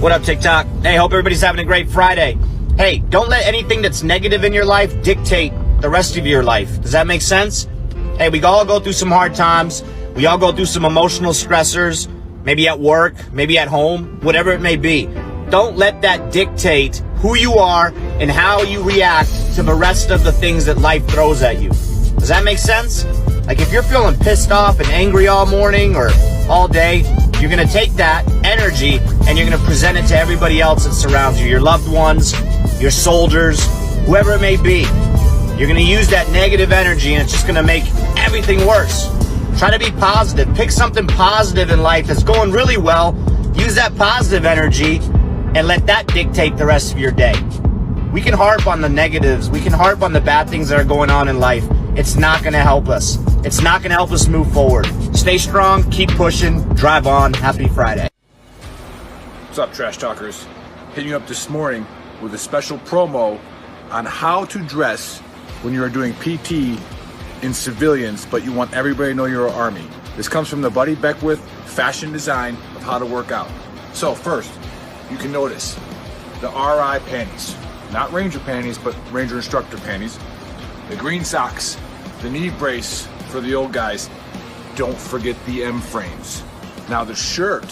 What up, TikTok? Hey, hope everybody's having a great Friday. Hey, don't let anything that's negative in your life dictate the rest of your life. Does that make sense? Hey, we all go through some hard times. We all go through some emotional stressors, maybe at work, maybe at home, whatever it may be. Don't let that dictate who you are and how you react to the rest of the things that life throws at you. Does that make sense? Like if you're feeling pissed off and angry all morning or all day, you're going to take that energy and you're going to present it to everybody else that surrounds you, your loved ones, your soldiers, whoever it may be. You're going to use that negative energy and it's just going to make everything worse. Try to be positive. Pick something positive in life that's going really well. Use that positive energy and let that dictate the rest of your day. We can harp on the negatives. We can harp on the bad things that are going on in life. It's not going to help us. It's not going to help us move forward. Stay strong, keep pushing, drive on. Happy Friday. What's up, Trash Talkers? Hitting you up this morning with a special promo on how to dress when you are doing PT in civilians, but you want everybody to know you're an Army. This comes from the Buddy Beckwith fashion design of how to work out. So first, you can notice the RI panties. Not Ranger panties, but Ranger Instructor panties. The green socks, the knee brace for the old guys. Don't forget the M frames. Now the shirt,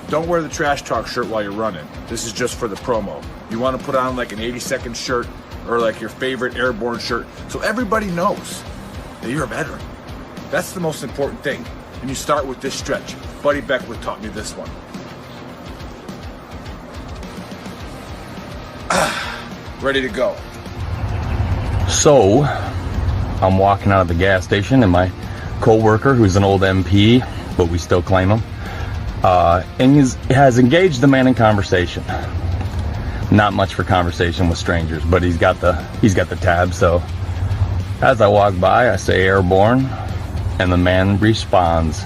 don't wear the Trash Talk shirt while you're running. This is just for the promo. You want to put on like an 80-second shirt or like your favorite airborne shirt so everybody knows that you're a veteran. That's the most important thing. And you start with this stretch. Buddy Beckwith taught me this one. Ready to go. So, I'm walking out of the gas station and my co-worker, who's an old MP, but we still claim him, and has engaged the man in conversation. Not much for conversation with strangers, but he's got the tab. So, as I walk by, I say airborne, and the man responds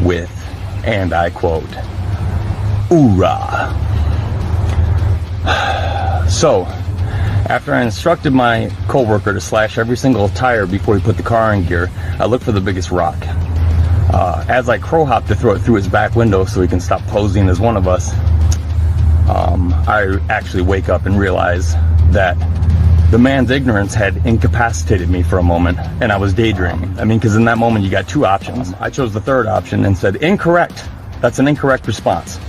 with, and I quote, "Hoorah." So, after I instructed my coworker to slash every single tire before he put the car in gear, I looked for the biggest rock. As I crow hop to throw it through his back window so he can stop posing as one of us, I actually wake up and realize that the man's ignorance had incapacitated me for a moment, and I was daydreaming. I mean, because in that moment you got two options. I chose the third option and said, "Incorrect. That's an incorrect response."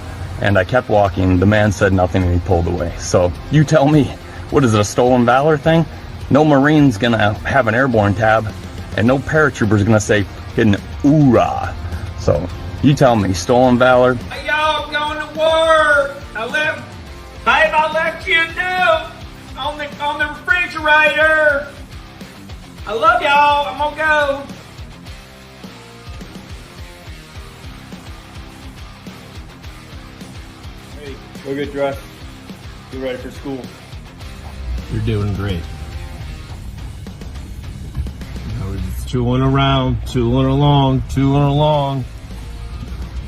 And I kept walking. The man said nothing and he pulled away. So you tell me, what is it, a stolen valor thing? No Marine's gonna have an airborne tab, and no paratrooper's gonna say hidden hoorah. So you tell me, stolen valor? Hey, y'all, I'm going to work. I left you a note on the refrigerator. I love y'all. I'm gonna go. Hey, go get dressed. Get ready for school. You're doing great. I was just tooling along.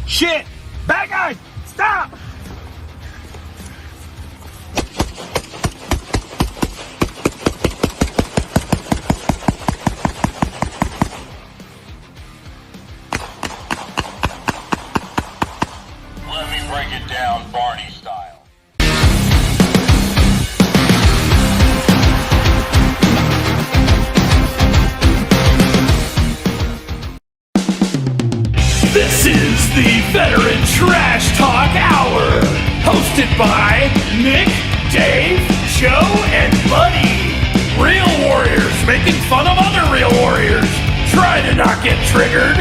Shit! Bad guy! Stop! Let me break it down Barney style. This is the Veteran Trash Talk Hour, hosted by Nick, Dave, Joe, and Buddy. Real warriors making fun of other real warriors. Try to not get triggered.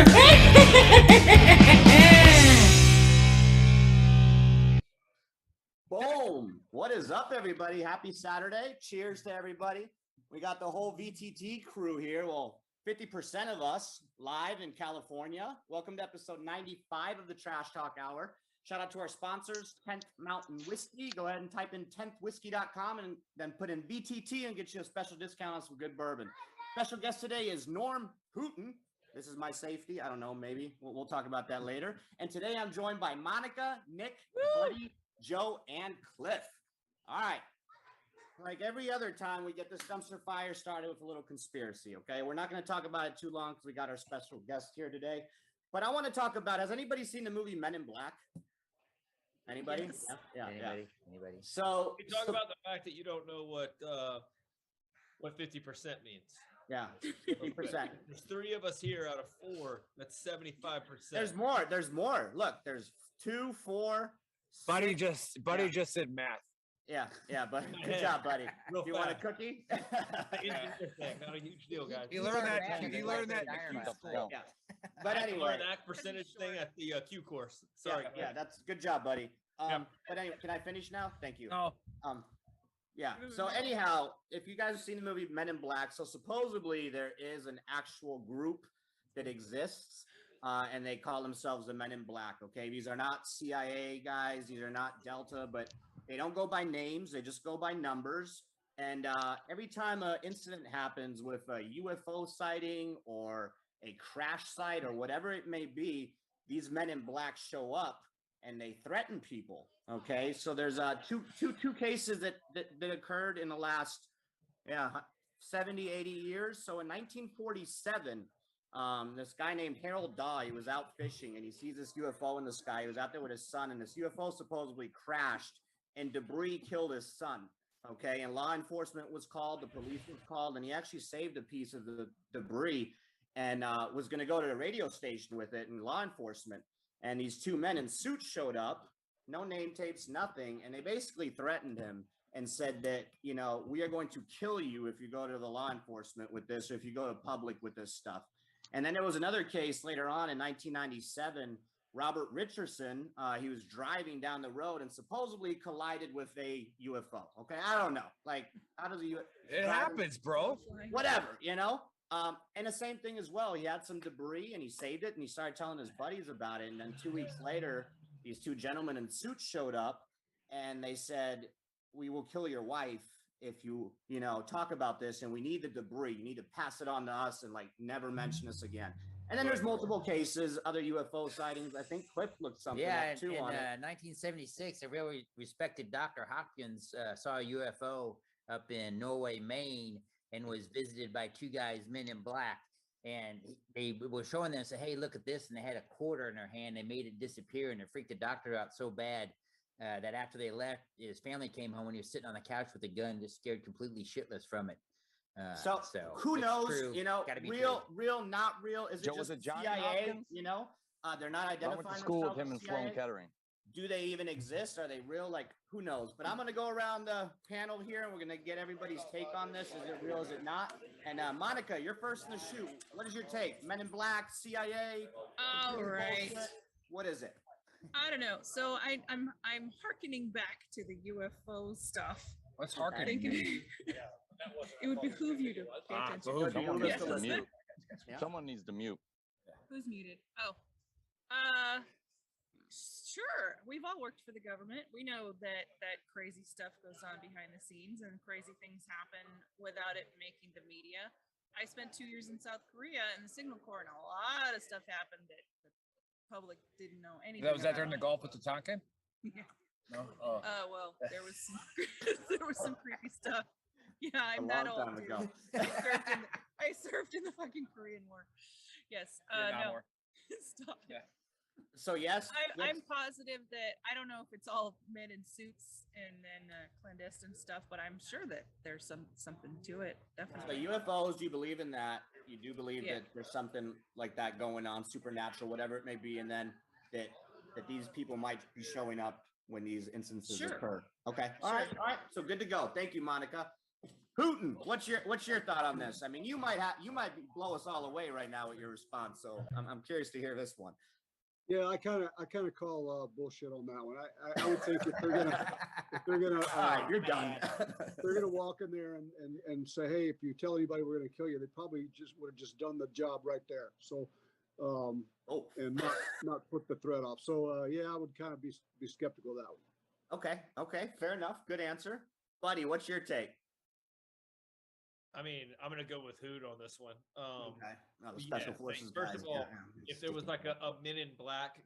Boom. What is up, everybody? Happy Saturday. Cheers to everybody. We got the whole VTT crew here. Well, 50% of us live in California. Welcome to episode 95 of the Trash Talk Hour. Shout out to our sponsors, 10th Mountain Whiskey. Go ahead and type in 10thwhiskey.com and then put in VTT and get you a special discount on some good bourbon. Special guest today is Norm Hooten. This is my safety. I don't know, maybe. We'll talk about that later. And today I'm joined by Monica, Nick, Buddy, Joe, and Cliff. All right. Like every other time, we get this dumpster fire started with a little conspiracy, okay? We're not going to talk about it too long because we got our special guest here today. But I want to talk about, has anybody seen the movie Men in Black? Anybody? Yes. Yeah. Anybody? So We talk about the fact that you don't know what 50% means. yeah, 50%. There's 3 of us here out of 4. That's 75%. There's more. There's more. Look, there's 2, 4. Buddy 6. just said math. Yeah, but good job, buddy. Real Do you want a fast. cookie? Not a huge deal, guys. You learned that. You learned that. Yeah. But anyway, that percentage thing at the Q course. Sorry. Yeah, that's good job, buddy. But anyway, can I finish now? Thank you. Oh, Yeah. So anyhow, if you guys have seen the movie Men in Black, so supposedly there is an actual group that exists, and they call themselves the Men in Black. Okay, these are not CIA guys, these are not Delta, but they don't go by names; they just go by numbers. And every time an incident happens with a UFO sighting or a crash site or whatever it may be, these Men in Black show up and they threaten people. Okay, so there's two cases that occurred in the last 70, 80 years. So in 1947, this guy named Harold Daw, he was out fishing and he sees this UFO in the sky. He was out there with his son, and this UFO supposedly crashed and debris killed his son. Okay, and law enforcement was called, the police was called, and he actually saved a piece of the debris and was going to go to the radio station with it and law enforcement. And these 2 men in suits showed up, no name tapes, nothing. And they basically threatened him and said that, we are going to kill you if you go to the law enforcement with this, or if you go to public with this stuff. And then there was another case later on in 1997, Robert Richardson, he was driving down the road and supposedly collided with a UFO. Okay, I don't know. Like, how does it happens, bro. Whatever, and the same thing as well. He had some debris and he saved it and he started telling his buddies about it. And then 2 weeks later, these 2 gentlemen in suits showed up and they said, "We will kill your wife if you, talk about this, and we need the debris. You need to pass it on to us and never mention us again." And then there's multiple cases, other UFO sightings. I think Cliff looked something up too on it. 1976, a really respected Dr. Hopkins saw a UFO up in Norway, Maine, and was visited by 2 guys, Men in Black. And they were showing them, said, "Hey, look at this." And they had a quarter in their hand. They made it disappear, and it freaked the doctor out so bad that after they left, his family came home and he was sitting on the couch with a gun, just scared completely shitless from it. So who knows? True. Real, not real. Is it Was just it John CIA? Hopkins? They're not I identifying went to school with themselves him as and Sloan CIA? Kettering. Do they even exist? Are they real? Who knows? But I'm going to go around the panel here and we're going to get everybody's take on this. Is it real? Is it not? And Monica, you're first in the shoot. What is your take? Men in Black, CIA? All right. Bullshit? What is it? I don't know. So I'm hearkening back to the UFO stuff. Let's I harken. think it would behoove you to pay attention. Someone Yes. needs to mute. Yeah. Someone needs to mute. Who's muted? Oh, sure. We've all worked for the government. We know that crazy stuff goes on behind the scenes and crazy things happen without it making the media. I spent 2 years in South Korea in the Signal Corps, and a lot of stuff happened that the public didn't know anything. Was that during the about. Gulf with the Tonkin? Yeah. No. Oh. Well, there was some creepy stuff. Yeah, I'm A that long old. time Dude. ago. I served in the fucking Korean War. Yes. Vietnam No. War. Stop. Yeah. So yes, I'm positive that I don't know if it's all men in suits and then clandestine stuff, but I'm sure that there's something to it. so Definitely. UFOs, do you believe in that? You do believe Yeah. that there's something like that going on, supernatural, whatever it may be, and then that these people might be showing up when these instances Sure. occur. Okay. All right. So good to go. Thank you, Monica. Hooten, what's your thought on this? I mean, you might blow us all away right now with your response. So I'm curious to hear this one. Yeah, I kind of call bullshit on that one. I would think if they're gonna All right, you're done. they're gonna walk in there and say, "Hey, if you tell anybody we're gonna kill you," they probably would have just done the job right there. So, and not put the threat off. So yeah, I would kind of be skeptical of that one. Okay, fair enough. Good answer, buddy. What's your take? I mean, I'm going to go with Hoot on this one. Okay. No, the special forces First guys, of all, yeah. if there was like a Men in Black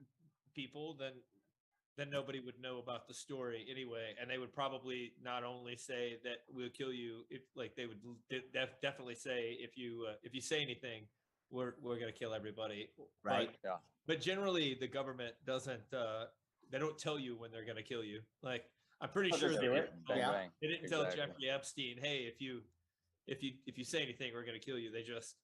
people, then nobody would know about the story anyway, and they would probably not only say that we'll kill you, if like they would definitely say if you say anything, we're going to kill everybody. Right. Yeah. But generally, the government doesn't They don't tell you when they're gonna kill you. Like I'm pretty I'll sure just they do didn't, it. tell, Yeah. they didn't tell Exactly. Jeffrey Epstein, hey, if you say anything, we're gonna kill you. They just,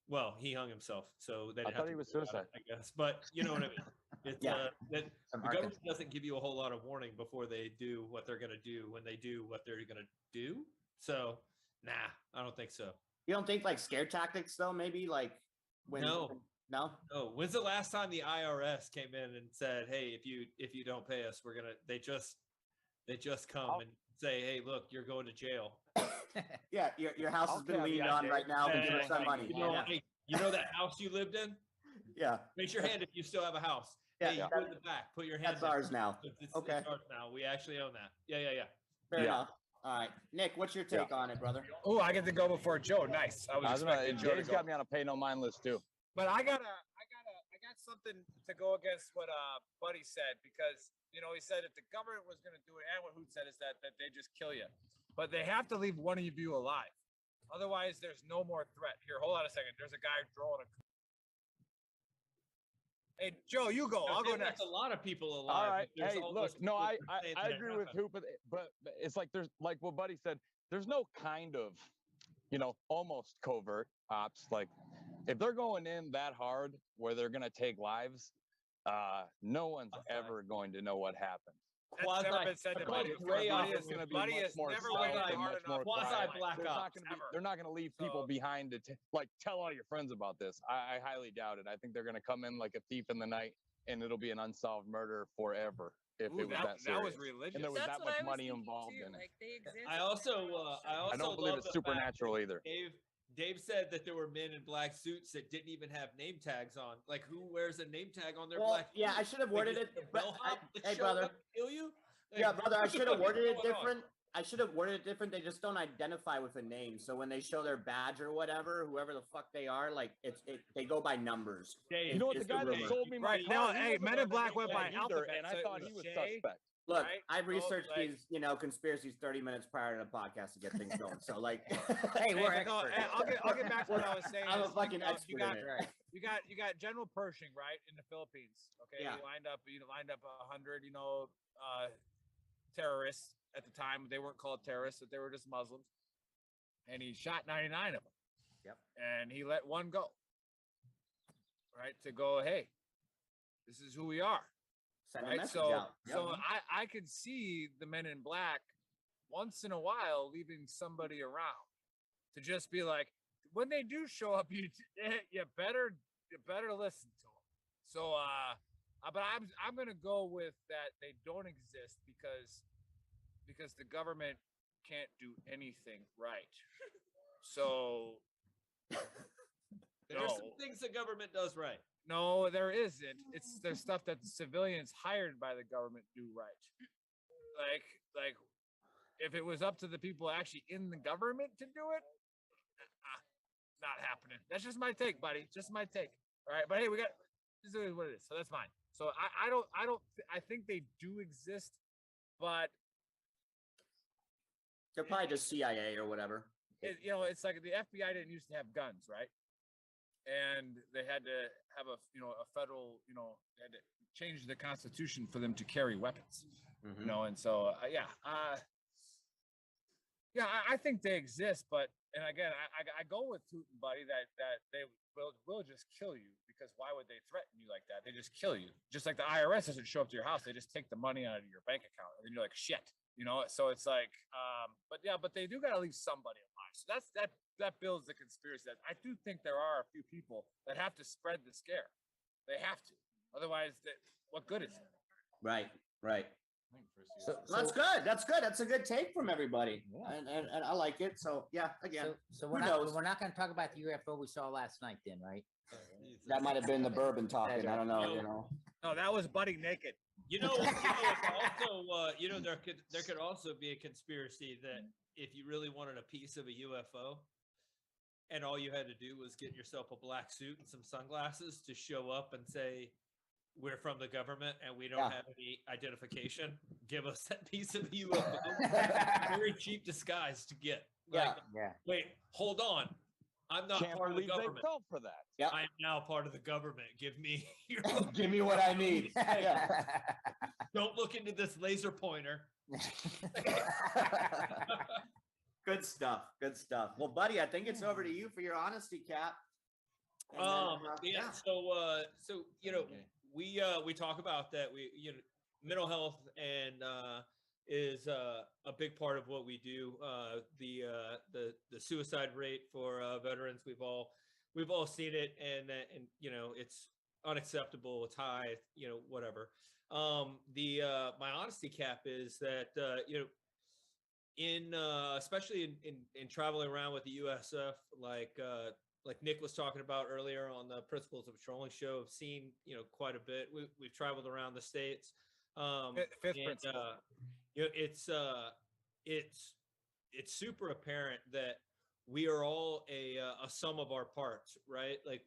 well, he hung himself, so they I didn't thought have he to was worry about suicide. it, I guess. But you know what I mean. It's Yeah. that Some the government Arkansas. doesn't give you a whole lot of warning before they do what they're gonna do when they do what they're gonna do. So nah, I don't think so. You don't think like scare tactics though? Maybe like when No. no. Oh, when's the last time the IRS came in and said, "Hey, if you don't pay us, we're gonna"? They just come and say, "Hey, look, you're going to jail." Yeah, your house has been leaned caveat on Dave. right now. But give Yeah, us some money. You know, Yeah. hey, you know that house you lived in? Yeah. Raise your hand if you still have a house. Yeah, Hey, you that- in the back. Put your hand. That's down. ours now. It's Okay. ours now. We actually own that. Yeah. Fair Yeah. enough. All right, Nick, what's your take on it, brother? Oh, I get to go before Joe. Nice. I was expecting Joe to Dave's go. got me on a pay no mind list too. But I got something to go against what Buddy said, because he said if the government was going to do it, and what Hoot said is that they just kill you, but they have to leave one of you alive, otherwise there's no more threat. Here, hold on a second. There's a guy throwing a. Hey, Joe, you go. I'll go next. That's a lot of people alive. All right. but there's Hey, all look, those no, people I saying I that it agree with happened. Hoop, but it's like there's like what Buddy said. There's no kind of, almost covert ops. Like if they're going in that hard where they're gonna take lives, no one's ever going to know what happened. That's never been said to Buddy. Buddy has never waited hard enough. Quasi-black They're ops. they're not going to leave people behind to tell all your friends about this. I highly doubt it. I think they're going to come in like a thief in the night, and it'll be an unsolved murder forever if it was that serious. That was religious. And there was That's that what much I was money thinking involved too. in it. Like they exist. I also I don't believe love it's the fact supernatural that either. Dave said that there were men in black suits that didn't even have name tags on. Like who wears a name tag on their Well, black? yeah, suit? I should have Like, worded is it. the But bellhop that hey, showed brother. up to kill you? Like, Yeah, brother, I what the should have fuck is worded it going on? different. I should have worded it different. They just don't identify with a name. So when they show their badge or whatever, whoever the fuck they are, like they go by numbers. Dave, You know what? It's The guy the that rumor. sold me my Right, car, now, he hey, wasn't Men on in the Black name went by tag either, alphabet, and so I it thought was he was Shay. suspect. Look, Right? I've researched like- these, conspiracies 30 minutes prior to the podcast to get things going. So like, Hey, we're Hey, no, experts. I'll get back to what I was saying. I'm a is, like, fucking expert in it. you got General Pershing, right, in the Philippines. Okay, Yeah. he lined up 100 terrorists at the time. They weren't called terrorists, but they were just Muslims, and he shot 99 of them. Yep. And he let one go, right, to go, hey, this is who we are. Send a Right, message so out. so Yep. I could see the Men in Black once in a while leaving somebody around to just be like, when they do show up, you better listen to them. So but I'm gonna go with that they don't exist because the government can't do anything right. So There's some things the government does right. no, there isn't. There's stuff that civilians hired by the government do right. Like if it was up to the people actually in the government to do it, not happening. That's just my take, buddy. Just my take. All right, but hey, this is what it is. So that's fine. So I think they do exist, but They're probably just CIA or whatever. it's like the FBI didn't used to have guns, right? And they had to have a federal, they had to change the Constitution for them to carry weapons, and so I think they exist, but and again, I go with Hooten, buddy, that they will just kill you, because why would they threaten you like that? They just kill you, just like the IRS doesn't show up to your house; they just take the money out of your bank account, and then you're like shit, So it's like, but they do got to leave somebody alive. So that builds the conspiracy. That I do think there are a few people that have to spread the scare. They have to, otherwise, what good is it? Right. So, That's good. That's a good take from everybody, and I like it. So yeah, again, so who we're knows? not going to talk about the UFO we saw last night, then, right? That might have been the bourbon talking. I don't know. No, that was Buddy naked. It's also there could also be a conspiracy that if you really wanted a piece of a UFO, and all you had to do was get yourself a black suit and some sunglasses to show up and say, we're from the government and we don't have any identification, give us that piece of UFO. Very cheap disguise to get. Like, Yeah. Wait, hold on. I'm not Can't part of the believe they government. fell for that. Yep. I am now part of the government. Give me your Give me what I need. Yeah. Don't look into this laser pointer. Good stuff. Good stuff. Well, buddy, I think it's over to you for your honesty cap. And then, Yeah. So we talk about that. Mental health and is a big part of what we do. The suicide rate for veterans, we've all seen it, and it's unacceptable. It's high. Whatever. My honesty cap is that especially in traveling around with the USF, like Nick was talking about earlier on the Principles of Patrolling show, I've seen quite a bit. We've traveled around the states. Fifth principle. It's super apparent that we are all a sum of our parts, right? Like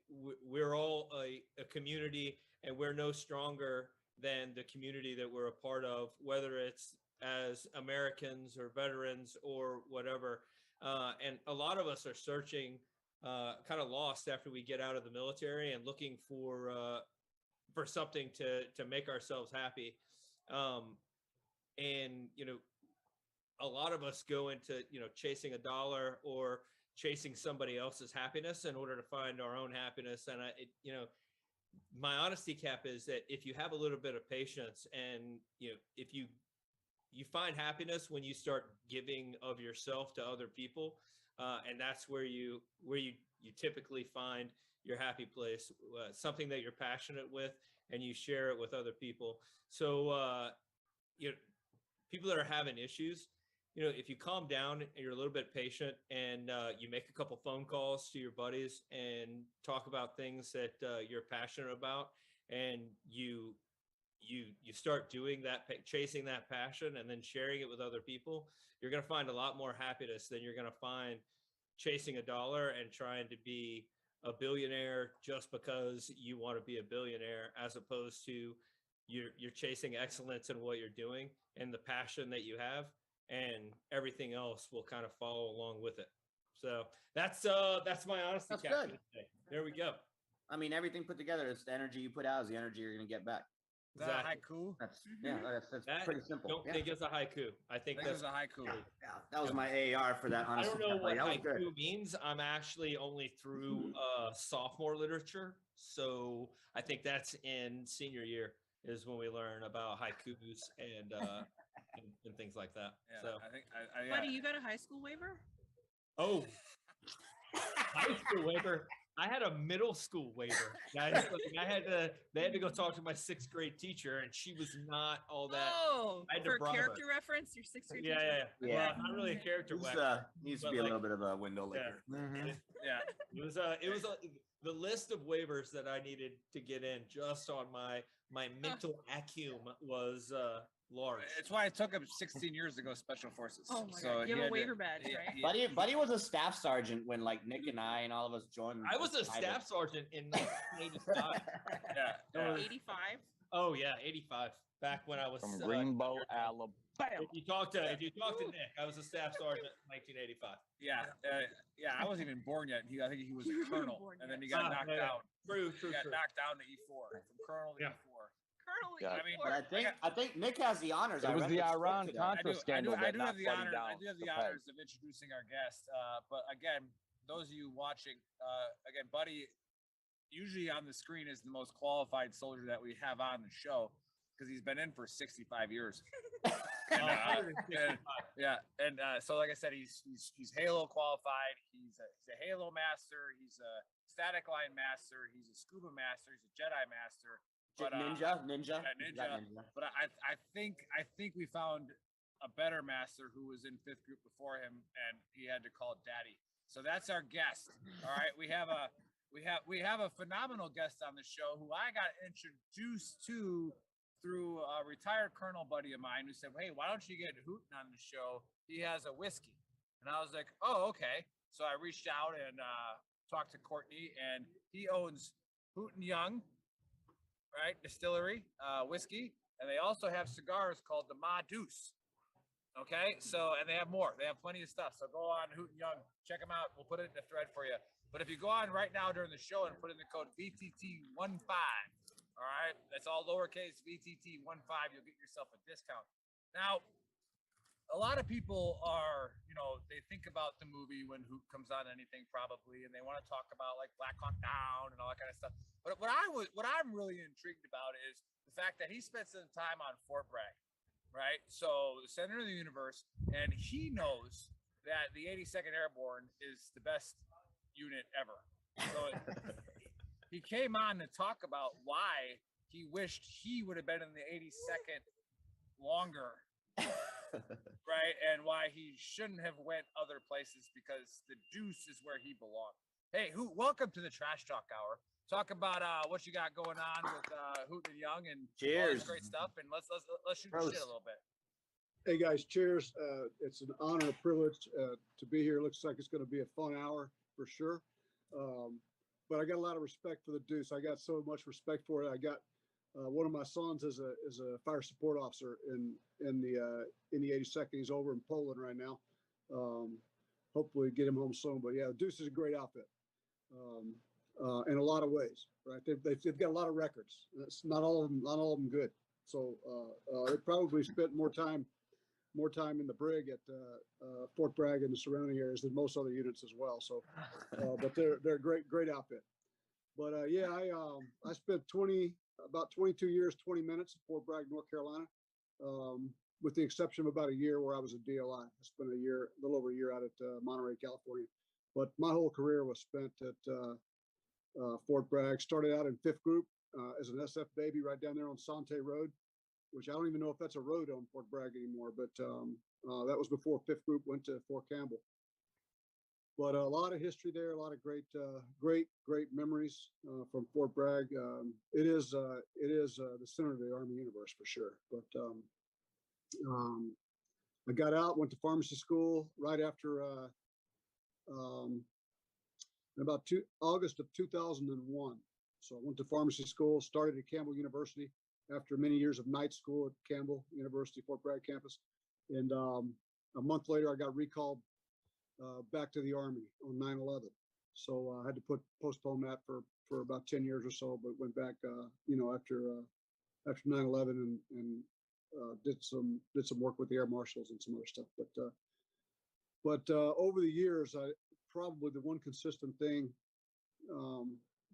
we're all a community, and we're no stronger than the community that we're a part of, whether it's as Americans or veterans or whatever. And a lot of us are searching, kind of lost after we get out of the military and looking for something to make ourselves happy. And a lot of us go into chasing a dollar or chasing somebody else's happiness in order to find our own happiness. And my honesty cap is that if you have a little bit of patience, and if you find happiness when you start giving of yourself to other people, and that's where you typically find your happy place, something that you're passionate with, and you share it with other people. So people that are having issues, if you calm down and you're a little bit patient, and you make a couple phone calls to your buddies and talk about things that you're passionate about, and you start doing that, chasing that passion, and then sharing it with other people, you're going to find a lot more happiness than you're going to find chasing a dollar and trying to be a billionaire just because you want to be a billionaire, as opposed to you're chasing excellence in what you're doing and the passion that you have, and everything else will kind of follow along with it. So that's my honesty cap. Good. Today. There we go. I mean, everything put together, it's the energy you put out is the energy you're going to get back. Is that a haiku? That's pretty simple. Don't think it's a haiku. I think that's a haiku. Yeah, that was my AAR for that. I don't know cap, what buddy. haiku means. I'm actually only through sophomore literature, so I think that's in senior year is when we learn about haikus and things like that. Yeah, So I think Buddy, you got a high school waiver? Oh, high school waiver. I had a middle school waiver. Guys, they had to go talk to my 6th grade teacher, and she was not all that. Oh, I had to for bribe her. character reference, your 6th grade teacher? Yeah. Well, not really a character Needs whack. needs to but be a like- little bit of a window licker. Yeah. It was the list of waivers that I needed to get in just on my mental acumen was large. It's why it took him 16 years to go Special Forces. Oh my So God. he You have had a to- waiver badge, right? Buddy was a staff sergeant when like Nick and I and all of us joined. I was a staff sergeant in 1985. Yeah. 85? Oh yeah, 85. Back when I was From Greenbow, Alabama. If you talk to Nick, I was a staff sergeant in 1985. Yeah, I wasn't even born yet. I think he was a colonel, and then he got knocked down. True. He got knocked down to E4, from colonel to E4. Colonel Yeah. I mean, E4. I think Nick has the honors. It was the Iran today. Contra scandal I that do have knocked the Buddy honor. down. I do have the the honors peg. of introducing our guest. But again, those of you watching, again, Buddy, usually on the screen is the most qualified soldier that we have on the show because he's been in for 65 years. So like I said, he's Halo qualified. He's a Halo master. He's a static line master. He's a scuba master. He's a Jedi master. But, Ninja. But I think we found a better master who was in 5th group before him, and he had to call Daddy. So that's our guest. All right, we have a phenomenal guest on the show who I got introduced to through a retired colonel buddy of mine who said, "Hey, why don't you get Hooten on the show? He has a whiskey." And I was like, "Oh, okay." So I reached out and talked to Courtney, and he owns Hooten Young, right, distillery, whiskey, and they also have cigars called the Ma Deuce. Okay, so, and they have more. They have plenty of stuff. So go on Hooten Young, check them out. We'll put it in the thread for you. But if you go on right now during the show and put in the code VTT15, all right, that's all lowercase VTT15, you'll get yourself a discount. Now, a lot of people are, they think about the movie when Hoot comes on anything probably, and they want to talk about like Black Hawk Down and all that kind of stuff. But what I'm really intrigued about is the fact that he spent some time on Fort Bragg. Right, so the center of the universe, and he knows that the 82nd Airborne is the best unit ever. So he came on to talk about why he wished he would have been in the 82nd longer, right, and why he shouldn't have went other places because the deuce is where he belonged. Hey, welcome to the Trash Talk Hour. Talk about what you got going on with Hooten Young and all this great stuff, and let's shoot the shit a little bit. Hey guys, cheers! It's an honor and a privilege to be here. Looks like it's going to be a fun hour for sure. But I got a lot of respect for the Deuce. I got so much respect for it. I got one of my sons is a fire support officer in the 82nd. He's over in Poland right now. Hopefully get him home soon. But yeah, Deuce is a great outfit. In a lot of ways, right? They've got a lot of records. It's not all of them good. So they probably spent more time in the brig at Fort Bragg and the surrounding areas than most other units as well. So, but they're a great outfit. But yeah, I spent about 22 years, 20 minutes at Fort Bragg, North Carolina, with the exception of about a year where I was a DLI. I spent a little over a year out at Monterey, California. But my whole career was spent at Fort Bragg. Started out in 5th Group as an SF baby right down there on Sante Road, which I don't even know if that's a road on Fort Bragg anymore, but that was before 5th Group went to Fort Campbell. But a lot of history there, a lot of great memories from Fort Bragg. It is the center of the Army universe for sure. But I got out, went to pharmacy school right after about August of 2001. So I went to pharmacy school, started at Campbell University after many years of night school at Campbell University, Fort Bragg campus. And a month later, I got recalled back to the Army on 9/11. So I had to postpone that for about 10 years or so, but went back, after 9/11 and did some work with the Air Marshals and some other stuff. But over the years, probably the one consistent thing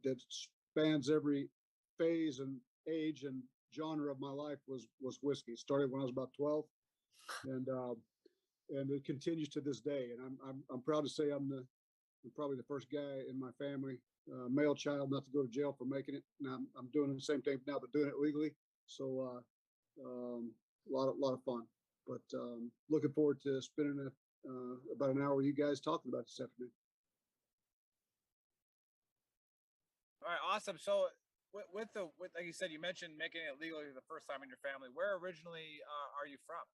that spans every phase and age and genre of my life was whiskey. It started when I was about 12, and it continues to this day. And I'm proud to say I'm probably the first guy in my family, male child, not to go to jail for making it. Now I'm doing the same thing now, but doing it legally. So a lot of fun. But looking forward to spending about an hour with you guys talking about this afternoon. All right, awesome. So with like you said, you mentioned making it legally the first time in your family. Where originally are you from?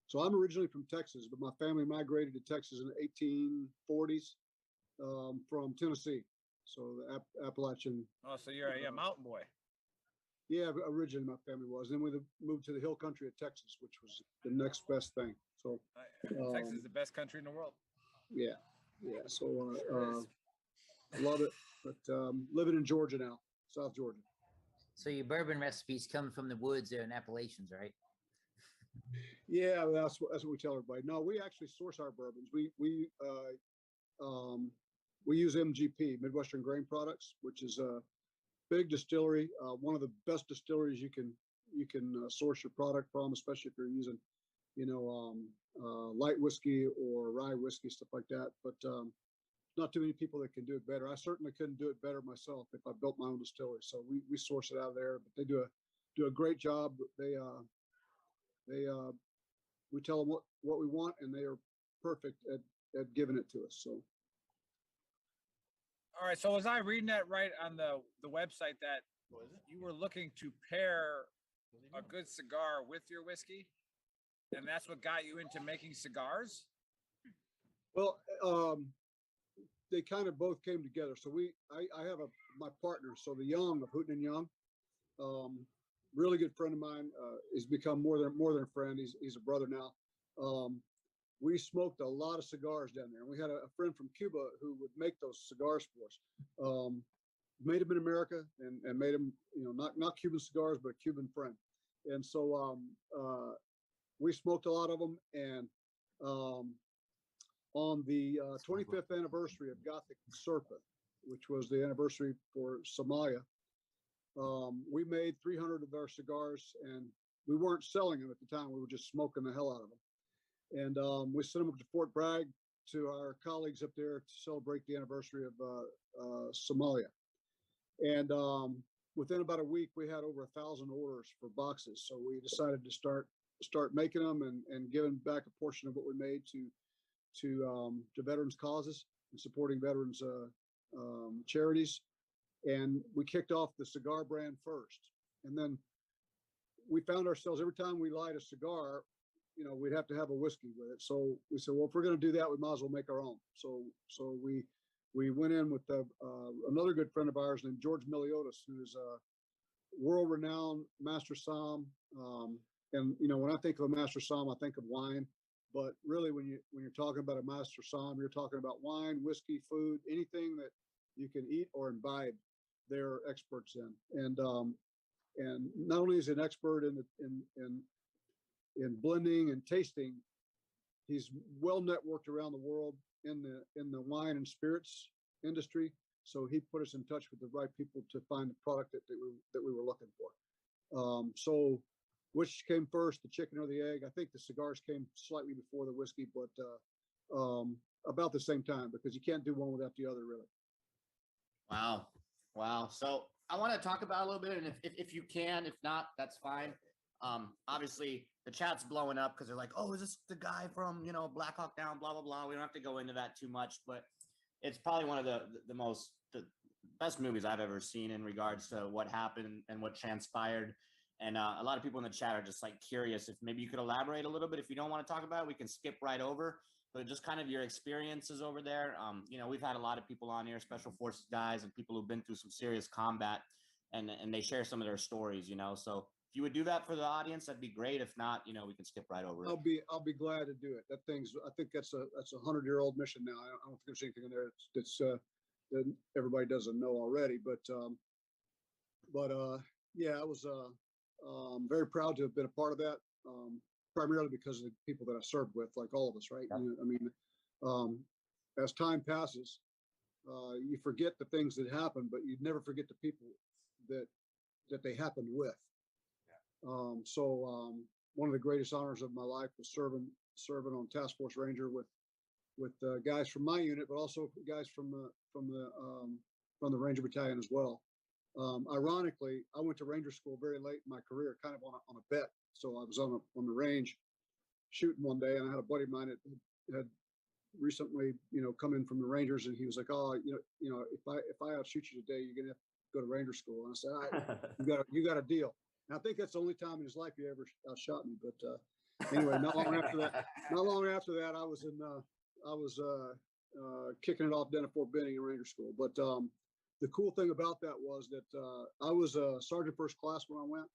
So I'm originally from Texas, but my family migrated to Texas in the 1840s from Tennessee. So the Appalachian. Oh, so you're a mountain boy. Yeah, originally my family was. Then we moved to the hill country of Texas, which was the next best thing. So Texas is the best country in the world. Yeah. So love it, but living in Georgia now, South Georgia. So your bourbon recipes come from the woods there in Appalachians, right? Yeah, that's what we tell everybody. No, we actually source our bourbons. We use MGP, Midwestern Grain Products, which is a big distillery, one of the best distilleries you can source your product from, especially if you're using, light whiskey or rye whiskey, stuff like that. But not too many people that can do it better. I certainly couldn't do it better myself if I built my own distillery. So we source it out of there, but they do a great job. We tell them what we want, and they are perfect at giving it to us. So. All right. So was I reading that right on the website that you were looking to pair a good cigar with your whiskey, and that's what got you into making cigars? Well, they kind of both came together. So I have my partner, so the Young of Hooten Young, really good friend of mine. He's become more than a friend. He's a brother now. we smoked a lot of cigars down there. And we had a friend from Cuba who would make those cigars for us. Made them in America and made them, not Cuban cigars, but a Cuban friend. And so we smoked a lot of them. And on the 25th anniversary of Gothic Serpent, which was the anniversary for Somalia, we made 300 of our cigars, and we weren't selling them at the time. We were just smoking the hell out of them. And we sent them up to Fort Bragg to our colleagues up there to celebrate the anniversary of Somalia. And within about a week, we had over 1,000 orders for boxes. So we decided to start making them and giving back a portion of what we made to veterans causes and supporting veterans charities. And we kicked off the cigar brand first. And then we found ourselves, every time we light a cigar, we'd have to have a whiskey with it. So we said, well, if we're going to do that, we might as well make our own. So we went in with another good friend of ours named George Miliotis, who's a world-renowned master som. And when I think of a master som, I think of wine. But really, when you're talking about a master som, you're talking about wine, whiskey, food, anything that you can eat or imbibe. They're experts in. And not only is he an expert in blending and tasting, he's well networked around the world in the wine and spirits industry. So he put us in touch with the right people to find the product that we were looking for. So which came first, the chicken or the egg? I think the cigars came slightly before the whiskey, but about the same time, because you can't do one without the other, really. Wow. So I want to talk about a little bit, and if you can, if not, that's fine. Obviously the chat's blowing up because they're like, oh, is this the guy from, Black Hawk Down, blah, blah, blah. We don't have to go into that too much, but it's probably one of the best movies I've ever seen in regards to what happened and what transpired. And a lot of people in the chat are just like curious if maybe you could elaborate a little bit. If you don't want to talk about it, we can skip right over, but just kind of your experiences over there. We've had a lot of people on here, special forces guys and people who've been through some serious combat, and they share some of their stories, So if you would do that for the audience, that'd be great. If not, we can skip right over it. I'll be glad to do it. I think that's a 100-year-old mission now. I don't think there's anything in there that's that everybody doesn't know already, but yeah, I was very proud to have been a part of that, primarily because of the people that I served with, like all of us, right? As time passes, you forget the things that happen, but you never forget the people that they happened with. One of the greatest honors of my life was serving on Task Force Ranger with guys from my unit, but also guys from the Ranger Battalion as well. Ironically, I went to Ranger School very late in my career, kind of on a bet. So I was on the range shooting one day, and I had a buddy of mine that had recently, come in from the Rangers, and he was like, "Oh, if I outshoot you today, you're gonna have to go to Ranger School." And I said, "All right, you got a deal." And I think that's the only time in his life he ever outshot me. But anyway, not long after that, I was kicking it off down at Fort Benning in Ranger School. But the cool thing about that was that I was a sergeant first class when I went.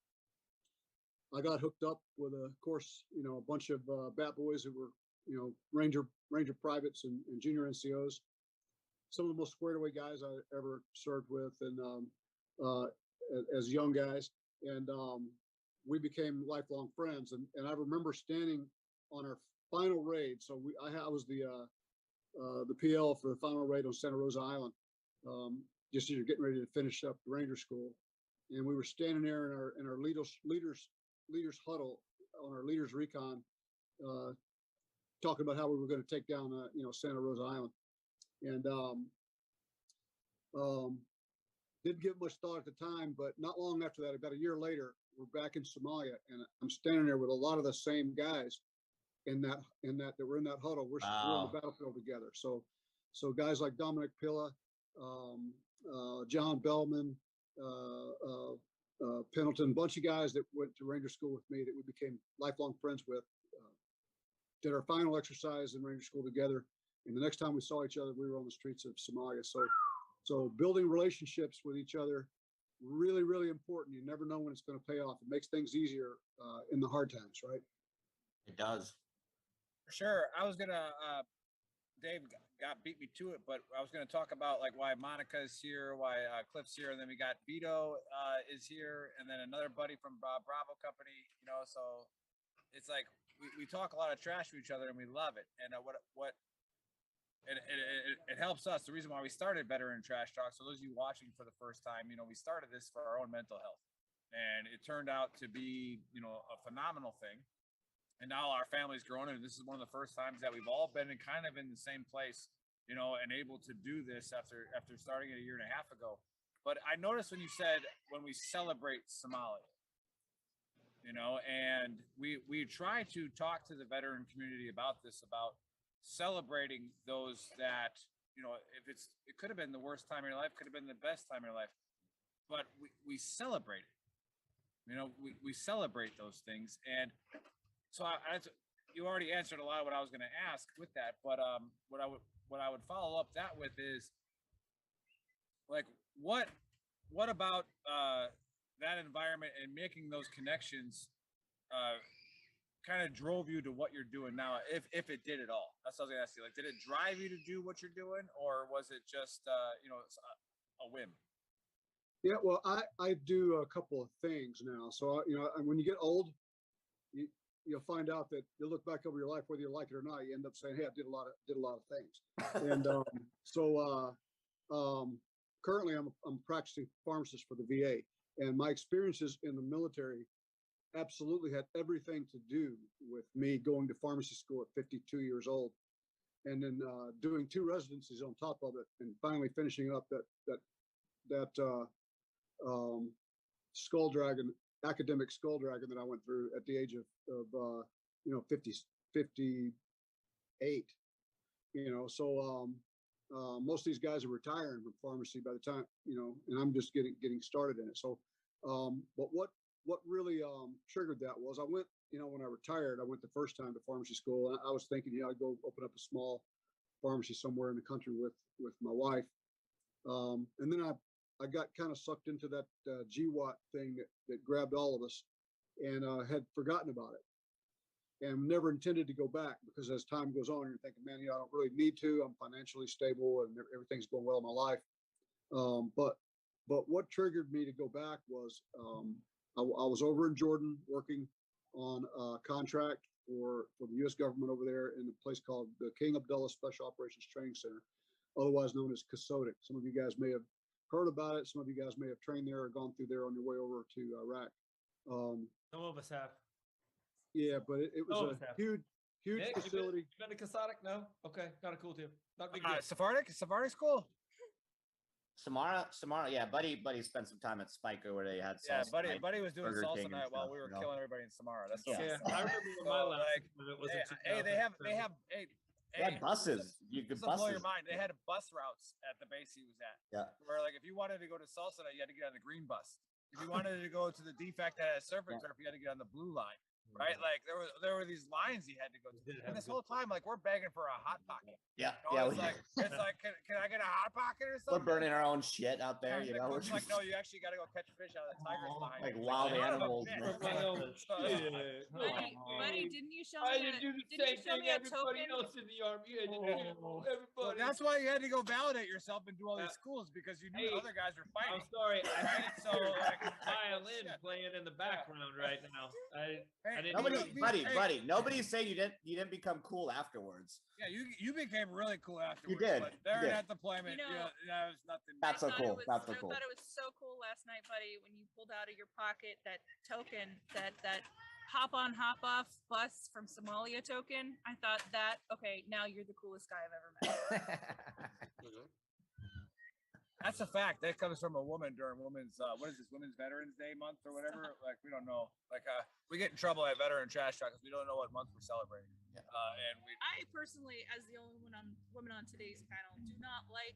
I got hooked up with, of course, a bunch of bat boys who were, Ranger privates and junior NCOs. Some of the most squared away guys I ever served with, and as young guys. And we became lifelong friends. And I remember standing on our final raid. So I was the PL for the final raid on Santa Rosa Island. Just as you're getting ready to finish up the Ranger School, and we were standing there in our leaders huddle on our leaders recon, talking about how we were going to take down Santa Rosa Island, and didn't give much thought at the time. But not long after that, about a year later, we're back in Somalia, and I'm standing there with a lot of the same guys that were in that huddle. We're on the battlefield together. So guys like Dominic Pilla, John Bellman, Pendleton, a bunch of guys that went to Ranger School with me that we became lifelong friends with, did our final exercise in Ranger School together. And the next time we saw each other, we were on the streets of Somalia. So building relationships with each other, really, really important. You never know when it's going to pay off. It makes things easier in the hard times, right? It does. Sure. I was gonna. Dave got beat me to it, but I was gonna talk about like why Monica's here, why Cliff's here, and then we got Vito is here, and then another buddy from Bravo Company. You know, so it's like we talk a lot of trash to each other, and we love it. And it helps us. The reason why we started Veteran Trash Talk. So those of you watching for the first time, you know, we started this for our own mental health, and it turned out to be, you know, a phenomenal thing. And now our family's grown, and this is one of the first times that we've all been kind of in the same place, you know, and able to do this after starting it a year and a half ago. But I noticed when you said when we celebrate Somalia, you know, and we try to talk to the veteran community about this, about celebrating those that, you know, if it could have been the worst time of your life, could have been the best time of your life, but we celebrate it. You know, we celebrate those things. And so you already answered a lot of what I was going to ask with that, but what I would follow up that with is like what about that environment and making those connections kind of drove you to what you're doing now, if it did at all? That's what I was gonna ask you. Like, did it drive you to do what you're doing, or was it just you know, a whim? Yeah, well, I do a couple of things now. So you know, when you get old, you'll find out that you'll look back over your life, whether you like it or not, you end up saying, hey, I did a lot of things. And currently I'm a practicing pharmacist for the VA, and my experiences in the military absolutely had everything to do with me going to pharmacy school at 52 years old, and then doing 2 residencies on top of it, and finally finishing up that skull dragon, academic skull dragon that I went through at the age of you know, 58. You know, so most of these guys are retiring from pharmacy by the time, you know, and I'm just getting started in it. So but what really triggered that was I went, you know, when I retired, I went the first time to pharmacy school, and I was thinking, you know, I'd go open up a small pharmacy somewhere in the country with my wife. And then I got kind of sucked into that GWAT thing that grabbed all of us, and had forgotten about it, and never intended to go back, because as time goes on, you're thinking, man, you know, I don't really need to. I'm financially stable and everything's going well in my life. But what triggered me to go back was I was over in Jordan working on a contract for the U.S. government over there in a place called the King Abdullah Special Operations Training Center, otherwise known as CASODIC. Some of you guys may have heard about it. Some of you guys may have trained there or gone through there on your way over to Iraq. Some of us have. Yeah, but it was a huge Nick, facility. You been to Kasadic? No? Okay, kind of cool too. Not a big deal. Sephardic school. Samara, yeah, buddy spent some time at Spiker where they had salsa. Yeah, buddy was doing Burger salsa King night and while stuff, we were you know? killing everybody in Samara. That's Yeah, I remember when my last it was in they have They had buses. You could this will blow buses. your mind. They had bus routes at the base he was at. Yeah. Where like if you wanted to go to salsa night, you had to get on the green bus. If you wanted to go to the defect that had surfing turf, you had to get on the blue line. Right? Like there were these lines he had to go to. And this whole time, like, we're begging for a hot pocket. Yeah, You know, yeah. it's like can I get a hot pocket or something? We're burning our own shit out there, you know. It's like, no, you actually got to go catch a fish out of the tiger's line. Like wild animals. Buddy, didn't you show me a token? else in the army. You had to do everybody. Well, that's why you had to go validate yourself and do all these schools, because you knew other guys were fighting. I'm sorry. I Right? So like, violin playing in the background right now. I didn't Buddy, nobody's saying you didn't become cool afterwards. yeah, you became really cool afterwards. did. But during You did. that deployment, You know, that was nothing. Not so cool. I thought it was so cool last night, buddy, when you pulled out of your pocket that token, that hop on, hop off bus from Somalia token. I thought okay, now you're the coolest guy I've ever met. That's a fact. That comes from a woman during Women's Women's Veterans Day month or whatever. Like, we don't know. Like, we get in trouble at Veteran Trash Talk because we don't know what month we're celebrating. Yeah. And I personally, as the only woman on today's panel, do not like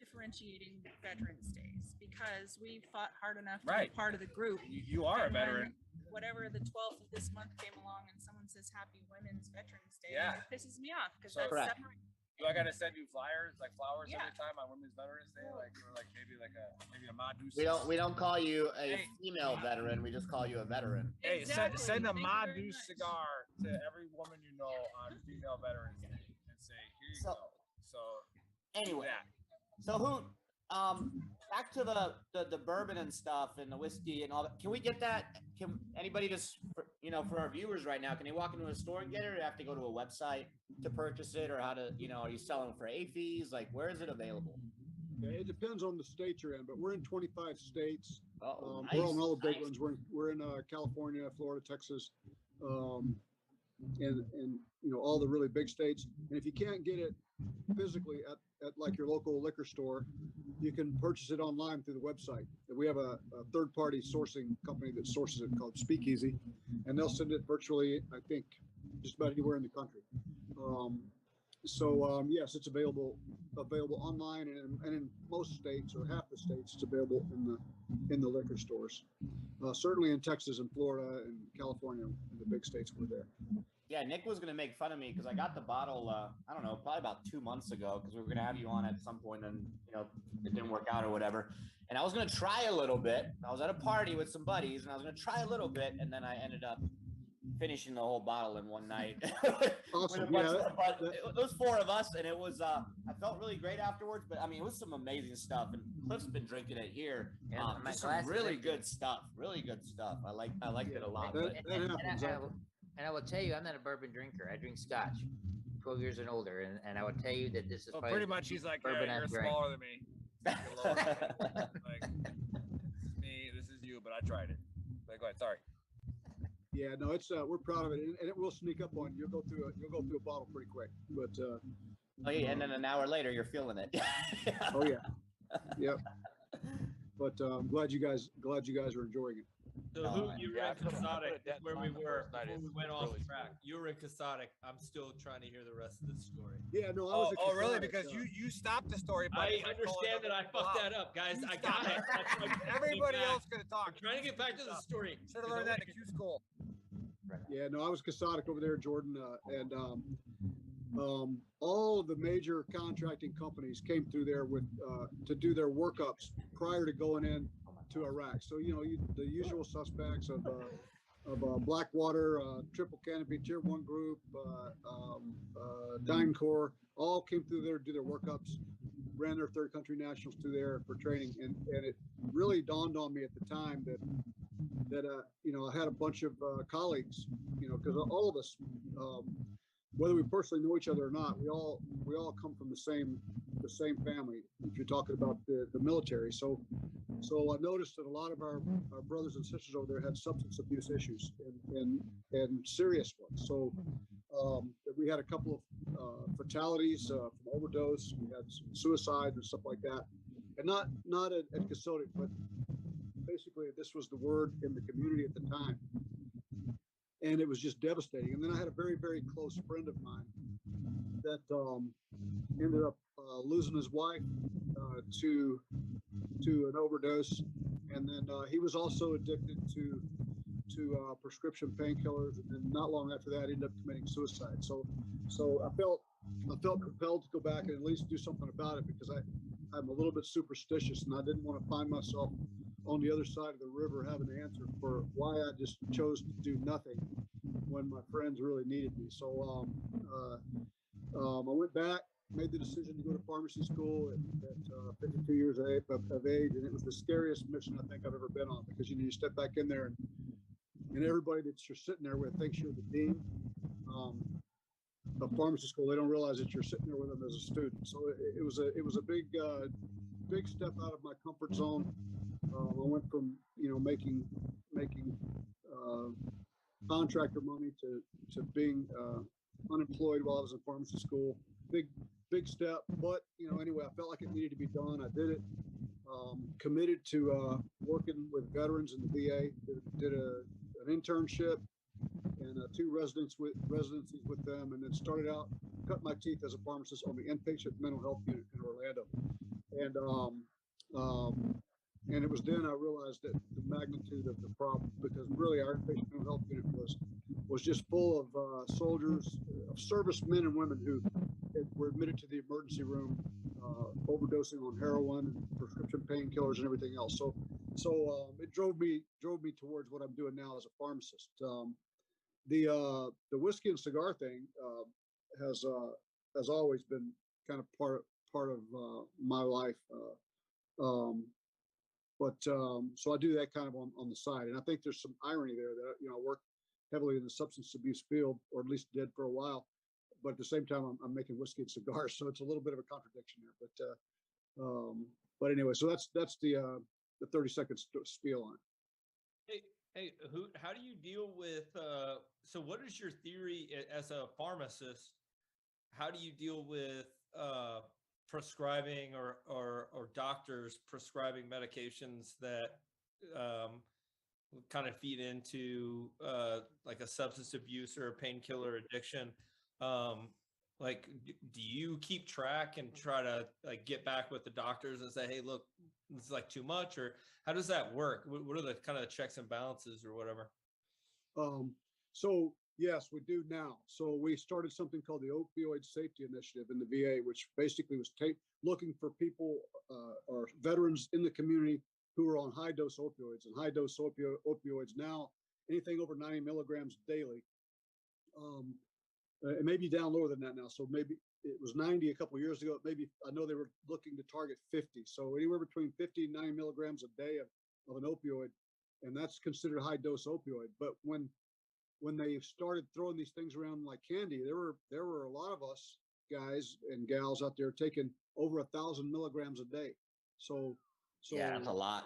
differentiating Veterans Days, because we fought hard enough to be part of the group. you are a And veteran. Whatever the 12th of this month came along and someone says Happy Women's Veterans Day, Yeah. it pisses me off, because So- that's Do I gotta send you flyers, like flowers Yeah. every time on Women's Veterans Day, like or like maybe a Madu? We don't call you a Hey. female veteran. We just call you a veteran. Hey, Exactly. send a Thank you very Madu much. cigar to every woman you know on Female Veterans Day and say, here you So- go. So Anyway, yeah. so Hoot, back to the bourbon and stuff and the whiskey and all that. Can we get that? Can anybody just, for our viewers right now, can they walk into a store and get it, or have to go to a website to purchase it, or how to, are you selling for AFEs? Like, where is it available? Yeah, it depends on the state you're in, but we're in 25 states. Oh, We're on all the big nice. ones. We're in California, Florida, Texas, and all the really big states. And if you can't get it physically at like your local liquor store, you can purchase it online through the website. We have a third-party sourcing company that sources it called Speakeasy, and they'll send it virtually, I think, just about anywhere in the country. Yes, it's available online, and in most states, or half the states, it's available in the liquor stores. Certainly in Texas and Florida and California, in the big states, we're there. Yeah, Nick was gonna make fun of me because I got the bottle. I don't know, probably about 2 months ago, because we were gonna have you on at some point, and it didn't work out or whatever. And I was gonna try a little bit. I was at a party with some buddies, and I was gonna try a little bit, and then I ended up finishing the whole bottle in one night. Awesome. It was 4 of us, and it was. I felt really great afterwards. But I mean, it was some amazing stuff. And Cliff's been drinking it here. Yeah, my just some glass is really empty. good stuff. Really good stuff. I liked it a lot. That But happens. And I will tell you, I'm not a bourbon drinker. I drink Scotch, 12 years and older, and I will tell you that this is Well, probably pretty much he's like, bourbon yeah, you're I've drank. smaller than me. You're lower than me. Like, this is me, this is you, but I tried it. Like, go ahead, sorry. Yeah, no, it's we're proud of it, and it will sneak up on you. You'll go through a bottle pretty quick, but oh yeah, and then an hour later, you're feeling it. oh yeah, yep. But I'm glad you guys are enjoying it. So you were in Casadic, where we were before we went off track. You were in Casadic. I'm still trying to hear the rest of the story. Yeah, no, I was. Oh, really? Because you stopped the story. I understand that I fucked that up, guys. I got it. That's why I'm Everybody back. else could have talked. I'm trying to get back to the story. Should have learned that in Q school. Yeah, no, I was Casadic over there, Jordan, and all of the major contracting companies came through there with to do their workups prior to going in to Iraq. So the usual suspects of Blackwater, Triple Canopy, Tier 1 Group, DynCorp, all came through there to do their workups, ran their third country nationals through there for training, and it really dawned on me at the time that I had a bunch of colleagues, because all of us, whether we personally know each other or not, we all come from the same family. If you're talking about the military, so I noticed that a lot of our brothers and sisters over there had substance abuse issues and serious ones. So we had a couple of fatalities from overdose. We had some suicides and stuff like that, and not at Casodic, but basically this was the word in the community at the time. And it was just devastating. And then I had a very, very close friend of mine that ended up losing his wife to an overdose, and then he was also addicted to prescription painkillers. And then not long after that, ended up committing suicide. So I felt compelled to go back and at least do something about it, because I'm a little bit superstitious, and I didn't want to find myself on the other side of the river having to answer for why I just chose to do nothing when my friends really needed me. So I went back, made the decision to go to pharmacy school at 52 years of age, and it was the scariest mission I think I've ever been on, because you step back in there and everybody that you're sitting there with thinks you're the dean of pharmacy school. They don't realize that you're sitting there with them as a student. So it was a big step out of my comfort zone. I went from making contractor money to being unemployed while I was in pharmacy school. Big step, but anyway, I felt like it needed to be done. I did it. Committed to working with veterans in the VA. Did an internship and 2 residencies with them, and then started out, cut my teeth as a pharmacist on the inpatient mental health unit in Orlando. And it was then I realized that the magnitude of the problem, because really our inpatient mental health unit was just full of soldiers, of servicemen and women who were admitted to the emergency room, overdosing on heroin and prescription painkillers and everything else. So it drove me towards what I'm doing now as a pharmacist. The whiskey and cigar thing has always been kind of part of my life. So I do that kind of on the side, and I think there's some irony there that I work heavily in the substance abuse field, or at least did for a while, but at the same time I'm making whiskey and cigars, so it's a little bit of a contradiction there. But anyway, so that's the 30-second spiel on it. Hey, how do you deal with? So, what is your theory as a pharmacist? How do you deal with prescribing or doctors prescribing medications that kind of feed into like a substance abuse or a painkiller addiction? Like, do you keep track and try to like get back with the doctors and say, hey, look, this is like too much, or how does that work? What are the kind of checks and balances or whatever? So yes, we do now. So we started something called the Opioid Safety Initiative in the VA, which basically was looking for people or veterans in the community who are on high dose opioids, and high dose opioids now anything over 90 milligrams daily. It may be down lower than that now. So maybe it was 90 a couple of years ago. Maybe I know they were looking to target 50. So anywhere between 50 and 90 milligrams a day of an opioid, and that's considered high dose opioid. But when they started throwing these things around like candy, there were a lot of us guys and gals out there taking over 1,000 milligrams a day. So yeah, that's a lot.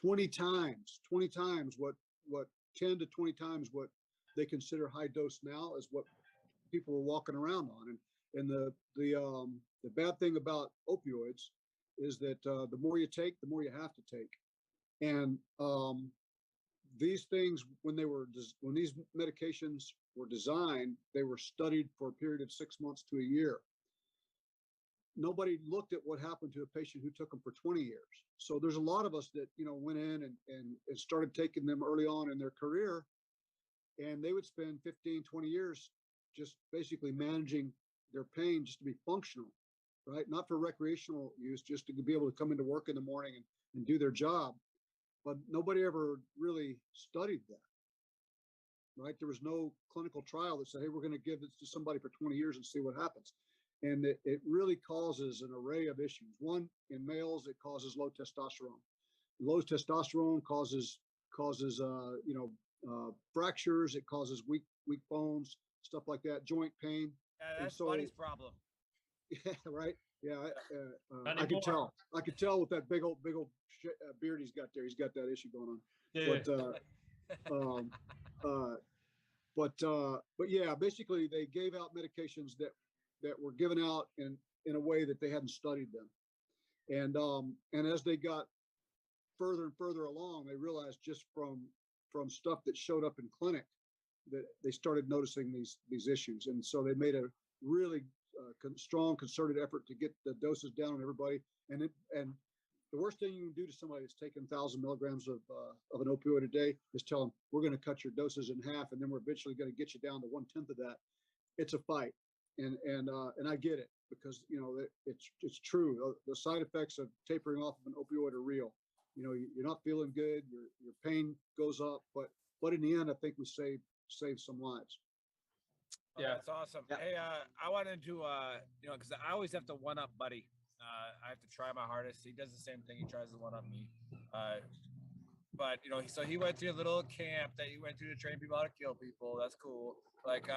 20 times what 10 to 20 times what they consider high dose now is what people were walking around on. And the bad thing about opioids is that the more you take, the more you have to take. And these things, when these medications were designed, they were studied for a period of 6 months to a year. Nobody looked at what happened to a patient who took them for 20 years. So there's a lot of us that went in and started taking them early on in their career, and they would spend 15, 20 years just basically managing their pain just to be functional, right? Not for recreational use, just to be able to come into work in the morning and do their job. But nobody ever really studied that, right? There was no clinical trial that said, hey, we're going to give this to somebody for 20 years and see what happens. And it really causes an array of issues. One, in males, it causes low testosterone. Low testosterone causes fractures. It causes weak bones, stuff like that, joint pain. Yeah, that's Buddy's problem. Yeah, right. Yeah, I could tell. I could tell with that big old beard he's got there. He's got that issue going on. Yeah. But yeah, basically they gave out medications that were given out in a way that they hadn't studied them, and as they got further and further along, they realized just from stuff that showed up in clinic that they started noticing these issues, and so they made a really strong concerted effort to get the doses down on everybody. And the worst thing you can do to somebody that's taking 1,000 milligrams of an opioid a day is tell them, we're going to cut your doses in half, and then we're eventually going to get you down to 1/10 of that. It's a fight, and I get it, because it's true. The side effects of tapering off of an opioid are real. You're not feeling good, your pain goes up, but in the end, I think we save some lives. Yeah, that's awesome. Yeah. Hey, I wanted to, because I always have to one up Buddy. I have to try my hardest. He does the same thing. He tries to one up me. But so he went to a little camp that he went to train people how to kill people. That's cool. Like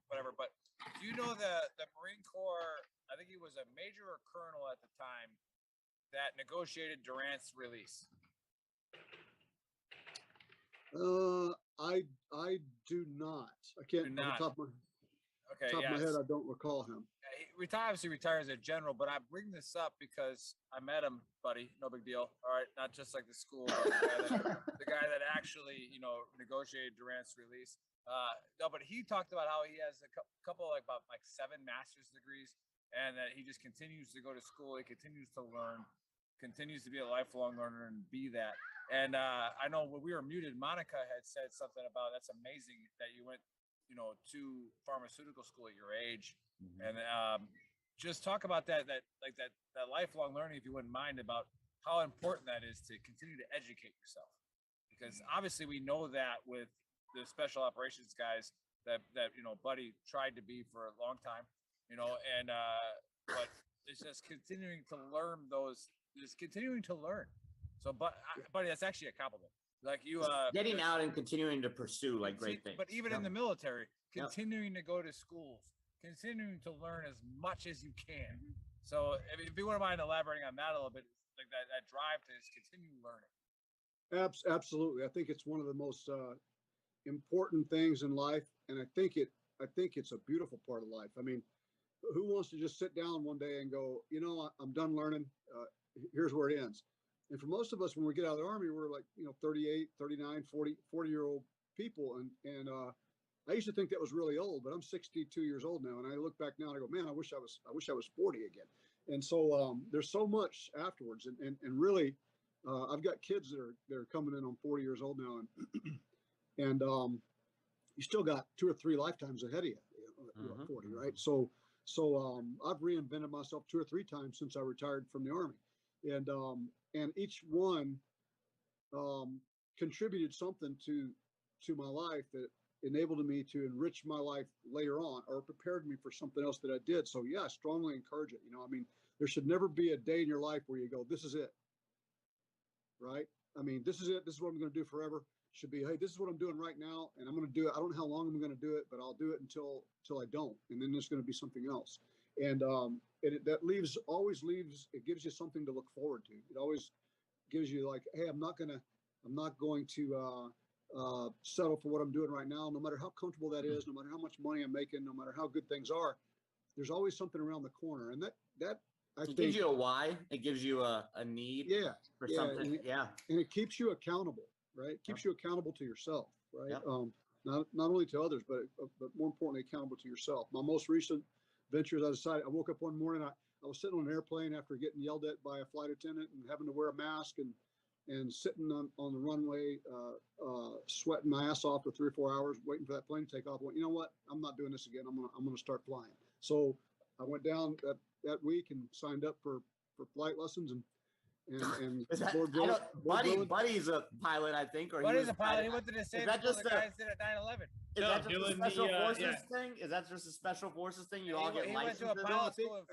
whatever. But do you know the Marine Corps? I think he was a major or colonel at the time that negotiated Durant's release. I do not. I can't. Off the top of my head, I don't recall him. He obviously retired as a general, but I bring this up because I met him, Buddy. No big deal. All right, not just like the school, but the guy that actually, negotiated Durant's release. No, but he talked about how he has a couple, about 7 master's degrees, and that he just continues to go to school. He continues to learn, continues to be a lifelong learner and be that. And I know when we were muted, Monica had said something about that's amazing that you went, to pharmaceutical school at your age. Mm-hmm. just talk about that lifelong learning, if you wouldn't mind, about how important that is to continue to educate yourself. Because obviously we know that with the special operations guys that Buddy tried to be for a long time, and but it's just continuing to learn So, Buddy, that's actually a compliment. Like you, getting out and continuing to pursue like great things. But even in the military, continuing to go to schools, continuing to learn as much as you can. So, if you wouldn't mind elaborating on that a little bit, like that drive to just continue learning. Absolutely. I think it's one of the most important things in life, and I think it's a beautiful part of life. I mean, who wants to just sit down one day and go, I'm done learning. Here's where it ends. And for most of us, when we get out of the Army, we're like, 38, 39, 40-year-old people. And I used to think that was really old, but I'm 62 years old now. And I look back now and I go, man, I wish I was 40 again. And so there's so much afterwards. And really, I've got kids that are coming in on 40 years old now. And you still got 2 or 3 lifetimes ahead of you, at 40, right? So I've reinvented myself 2 or 3 times since I retired from the Army. And each one contributed something to my life that enabled me to enrich my life later on, or prepared me for something else that I did. So yeah, I strongly encourage it. I mean, there should never be a day in your life where you go, this is it, right? I mean, this is it. This is what I'm going to do forever. It should be, hey, this is what I'm doing right now, and I'm going to do it. I don't know how long I'm going to do it, but I'll do it until I don't, and then there's going to be something else. And that always leaves. It gives you something to look forward to. It always gives you like, hey, I'm not going to settle for what I'm doing right now, no matter how comfortable that is, no matter how much money I'm making, no matter how good things are. There's always something around the corner, and that I think gives you a why. It gives you a need. For something. And it keeps you accountable, right? It keeps you accountable to yourself, right? Not only to others, but more importantly, accountable to yourself. My most recent ventures, I woke up one morning, I was sitting on an airplane after getting yelled at by a flight attendant and having to wear a mask and sitting on the runway, sweating my ass off for 3 or 4 hours, waiting for that plane to take off. I went, you know what? I'm not doing this again. I'm gonna start flying. So I went down that week and signed up for flight lessons and Buddy's a pilot, I think. Or Buddy's a pilot. He went to the same school the guys did at 9/11. Is that just a special forces thing? Is that just a special forces thing? You all get licenses?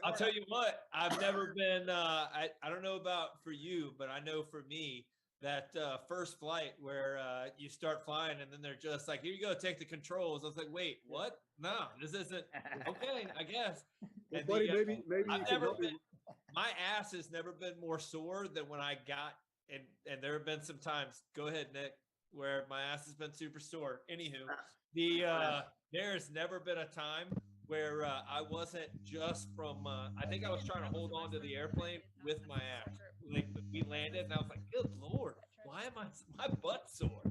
I'll tell you what, I've never been, I don't know about for you, but I know for me, that first flight where you start flying and then they're just like, here you go, take the controls. I was like, wait, what? No, this isn't, okay, I guess. Well, buddy, maybe I've never been, my ass has never been more sore than when I got, and there have been some times, go ahead, Nick, where my ass has been super sore. Anywho, there's never been a time where I wasn't just from, I think I was trying to hold on to the airplane with my ass. Like we landed and I was like, good Lord, why am my butt sore?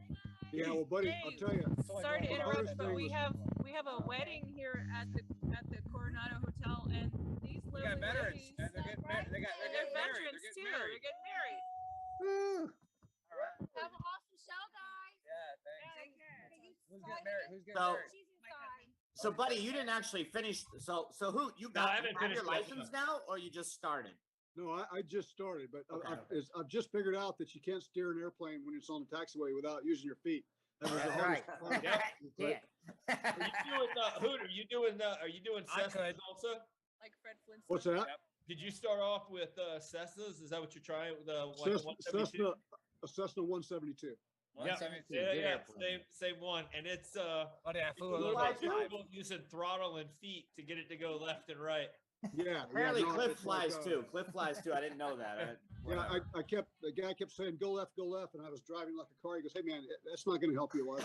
Yeah, well, buddy, I'll tell you. Sorry to interrupt, but we have a wedding here at the Coronado Hotel, and these little ladies, and they're veterans too. They're getting married. Have an awesome show, guys. Yeah, thanks. Take care. Who's getting married? Who's getting married? She's inside. So, buddy, you didn't actually finish. So who you got? I haven't you have your finished license now, or you just started? No, I just started, but I've just figured out that you can't steer an airplane when it's on the taxiway without using your feet. That was the hardest part. Are you doing Hooten? Are you doing Cessnas also? Like Fred Flintstone. What's that? Did you start off with Cessnas? Is that what you're trying with the Cessna 172? Yeah, same one, and it's using throttle and feet to get it to go left and right. Yeah, apparently Cliff flies too. Cliff flies too. I didn't know that. The guy kept saying go left, and I was driving like a car. He goes, hey man, that's not going to help you a lot.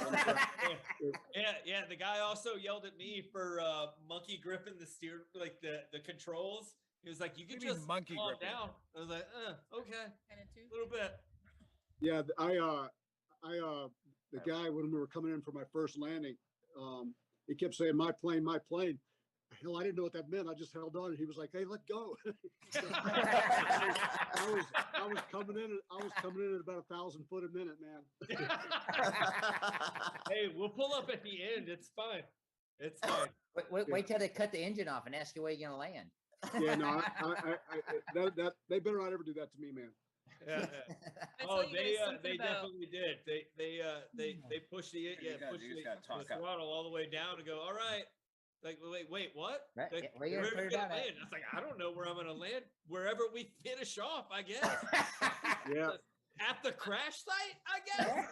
Yeah. The guy also yelled at me for monkey gripping the steer, like the controls. He was like, you can just monkey calm gripping down. I was like, okay, a little bit. Yeah, the guy, when we were coming in for my first landing, he kept saying my plane, my plane. Hell, I didn't know what that meant. I just held on, and he was like, "Hey, let go." I was coming in at about 1,000 foot a minute, man. Hey, we'll pull up at the end. It's fine. It's fine. Wait till they cut the engine off and ask you where you're gonna land. Yeah, no, that they better not ever do that to me, man. Yeah. Oh, they definitely did. They pushed the throttle all the way down to go. All right. Like, wait, what? Right, Like, yeah, where you where gonna are you put it gonna down at? land? I was like, I don't know where I'm gonna land. Wherever we finish off, I guess. Yeah. At the crash site, I guess.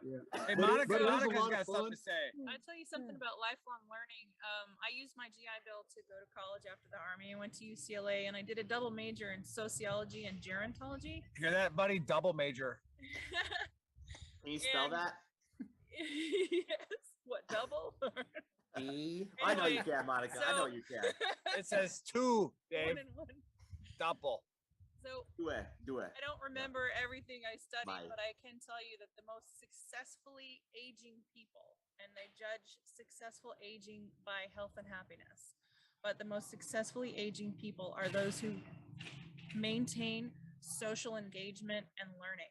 Yeah. Hey, But Monica, it is a Monica's lot got of something fun. to say. I'll tell you something about lifelong learning. I used my GI Bill to go to college after the Army. I went to UCLA and I did a double major in sociology and gerontology. Hear that, buddy? Double major. Can you spell And- that? Yes. What, double? I know you can, Monica. I know you can. It says two, Dave. One and one. Double. So Do it. I don't remember everything I studied, Bye. but I can tell you that the most successfully aging people, and they judge successful aging by health and happiness, but the most successfully aging people are those who maintain social engagement and learning.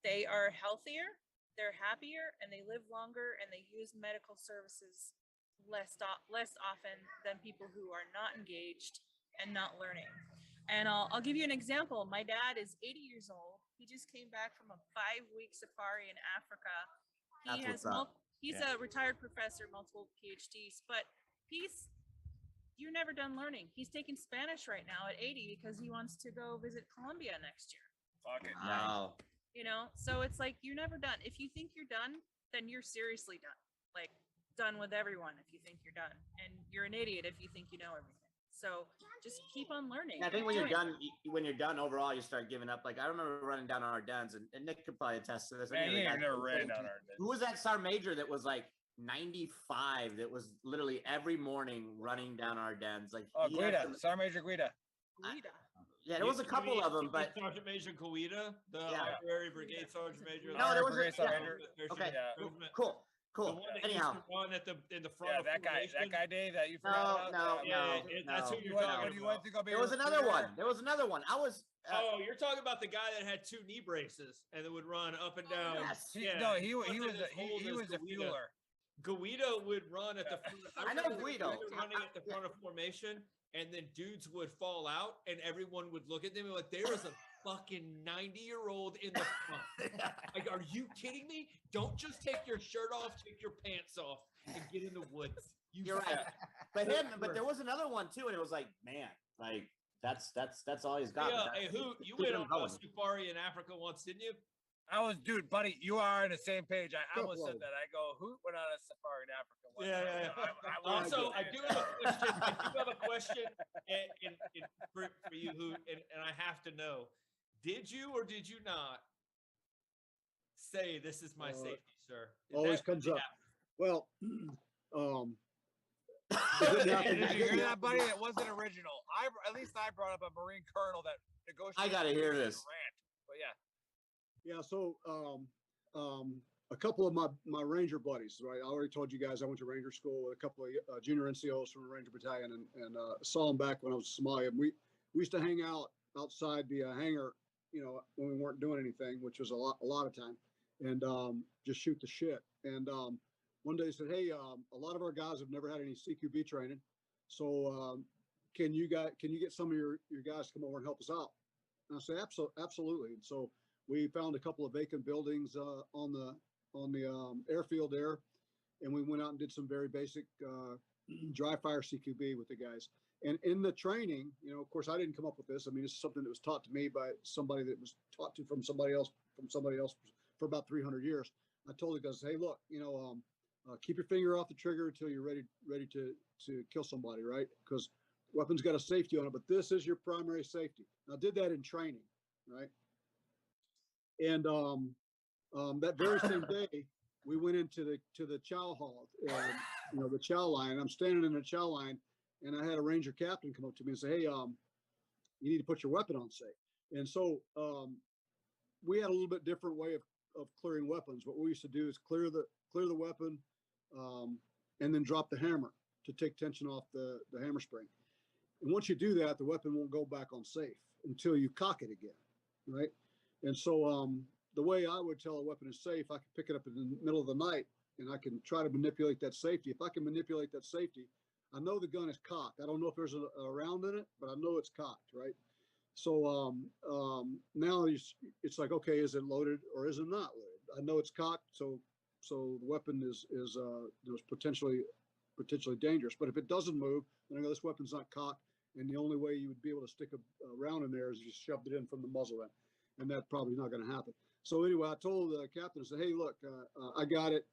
They are healthier, they're happier, and they live longer, and they use medical services less often than people who are not engaged and not learning. And I'll give you an example. My dad is 80 years old. He just came back from a 5-week safari in Africa. That's what's up. He's a retired professor, multiple PhDs, but you're never done learning. He's taking Spanish right now at 80 because he wants to go visit Colombia next year. Fucking Wow. You know, so it's like you're never done. If you think you're done, then you're seriously done. Like done with everyone if you think you're done. And you're an idiot if you think you know everything. So just keep on learning. I think when Keep you're doing it. when you're done overall, you start giving up. Like I remember running down our dens, and Nick could probably attest to this. Man, Any you of the ain't guys- never ran down our dens. Who was that sergeant major that was like 95? That was literally every morning running down our dens. Like Oh, he had Guida. some- Sergeant Major Guida. Guida. yeah, there was a couple of them, but Sergeant Major Guida, the Yeah. honorary brigade sergeant major. No, there was Brigade Sergeant yeah. Okay, Improvement. cool. The one that Anyhow, used to run in the front Yeah, of that formation. guy Dave that you forgot about. That's who You you're went- talking when you about. went to go be there a was another recruiter. one. There was another one. I was. Oh, you're talking about the guy that had 2 knee braces and that would run up and down. Yes. No, he wasn't was as old he as was a Guido. fueler. Guido would run at the front. I know remember Guido. running at the front of formation, and then dudes would fall out, and everyone would look at them and be like, "There is a fucking 90-year-old in the front." Like, are you kidding me? Don't just take your shirt off, take your pants off, and get in the woods. You're right. But there was another one too, and it was like, man, like that's all he's got. Yeah, hey, you went on a safari in Africa once, didn't you? I was, dude, buddy, you are on the same page. I almost Whoa. said that. I go, who went on a safari in Africa? One Yeah. time? Also, I do have a question for you, Hoot, and I have to know: did you or did you not say this is my safety, sir? Did Always that comes really up. happen? Well, Did you hear that, buddy? It wasn't original. At least I brought up a Marine colonel that negotiated. I gotta hear with this. Durant. But yeah. Yeah, so a couple of my Ranger buddies, right? I already told you guys I went to Ranger school with a couple of junior NCOs from the Ranger Battalion, and saw them back when I was in Somalia. We used to hang out outside the hangar, you know, when we weren't doing anything, which was a lot of time, and just shoot the shit. And one day they said, "Hey, a lot of our guys have never had any CQB training, so can you get some of your guys to come over and help us out?" And I said, "Absolutely." And so we found a couple of vacant buildings on the airfield there, and we went out and did some very basic dry fire CQB with the guys. And in the training, you know, of course, I didn't come up with this. I mean, this is something that was taught to me by somebody that was taught to from somebody else for about 300 years. I told the guys, "Hey, look, you know, keep your finger off the trigger until you're ready to kill somebody, right? Because weapon's got a safety on it, but this is your primary safety." And I did that in training, right? And that very same day, we went into the chow hall, you know, the chow line. I'm standing in the chow line, and I had a Ranger captain come up to me and say, "Hey, you need to put your weapon on safe." And so we had a little bit different way of clearing weapons. What we used to do is clear the weapon, and then drop the hammer to take tension off the hammer spring. And once you do that, the weapon won't go back on safe until you cock it again, right? And so the way I would tell a weapon is safe, I can pick it up in the middle of the night and I can try to manipulate that safety. If I can manipulate that safety, I know the gun is cocked. I don't know if there's a round in it, but I know it's cocked, right? So now it's like, okay, is it loaded or is it not loaded? I know it's cocked, so the weapon is potentially dangerous. But if it doesn't move, then I know this weapon's not cocked, and the only way you would be able to stick a round in there is you shoved it in from the muzzle end, and that's probably not going to happen. So anyway, I told the captain, I said, hey, look, I got it.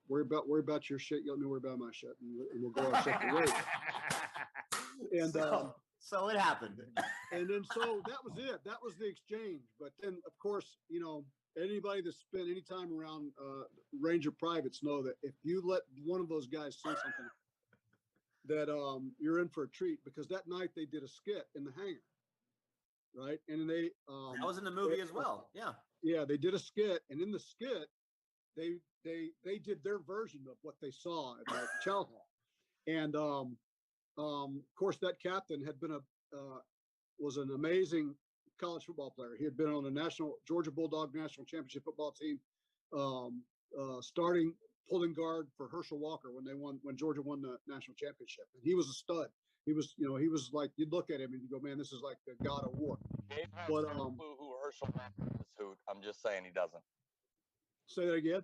Worry about your shit. You let me worry about my shit, and we'll go our separate ways. And so it happened. And then so that was it. That was the exchange. But then, of course, you know, anybody that spent any time around Ranger privates know that if you let one of those guys say something, that you're in for a treat, because that night they did a skit in the hangar, right? And they that was in the movie as well. Yeah. Yeah, they did a skit, and in the skit, they did their version of what they saw at that chow hall. And of course, that captain had been was an amazing college football player. He had been on the Georgia Bulldog national championship football team, starting pulling guard for Herschel Walker when Georgia won the national championship. And he was a stud. He was like, you'd look at him and you go, man, this is like the god of war. Dave has But no clue who Herschel Walker is, Hoot. I'm just saying he doesn't. Say that again.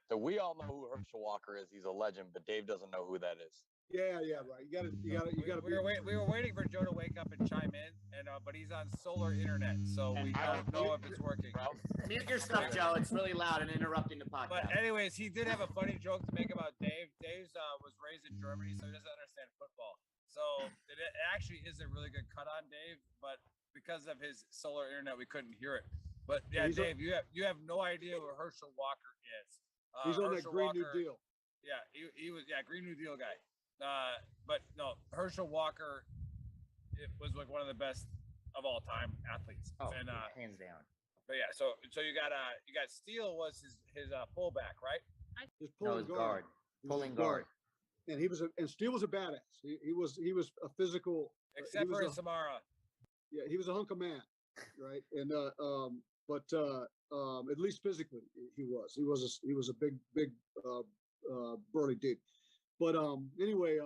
So we all know who Herschel Walker is. He's a legend, but Dave doesn't know who that is. Yeah, right. You got to. We were waiting for Joe to wake up and chime in, and but he's on solar internet, so we don't know if it's working. Mute your stuff, Joe. It's really loud and interrupting the podcast. But anyways, he did have a funny joke to make about Dave. Dave's was raised in Germany, so he doesn't understand football. So it actually is a really good cut on Dave, but because of his solar internet, we couldn't hear it. But yeah, Dave, you have no idea who Herschel Walker is. He's on Herschel that Green Walker, New Deal. Yeah, he was Green New Deal guy. But no, Herschel Walker, it was like one of the best of all time athletes. Oh, and hands down. But yeah, so you got Steele was his fullback, right? His No, his guard. Pulling guard. And and Steele was a badass. He was a physical. Except for his Samara. Yeah, he was a hunk of man, right? And but at least physically he was a big burly dude. But anyway,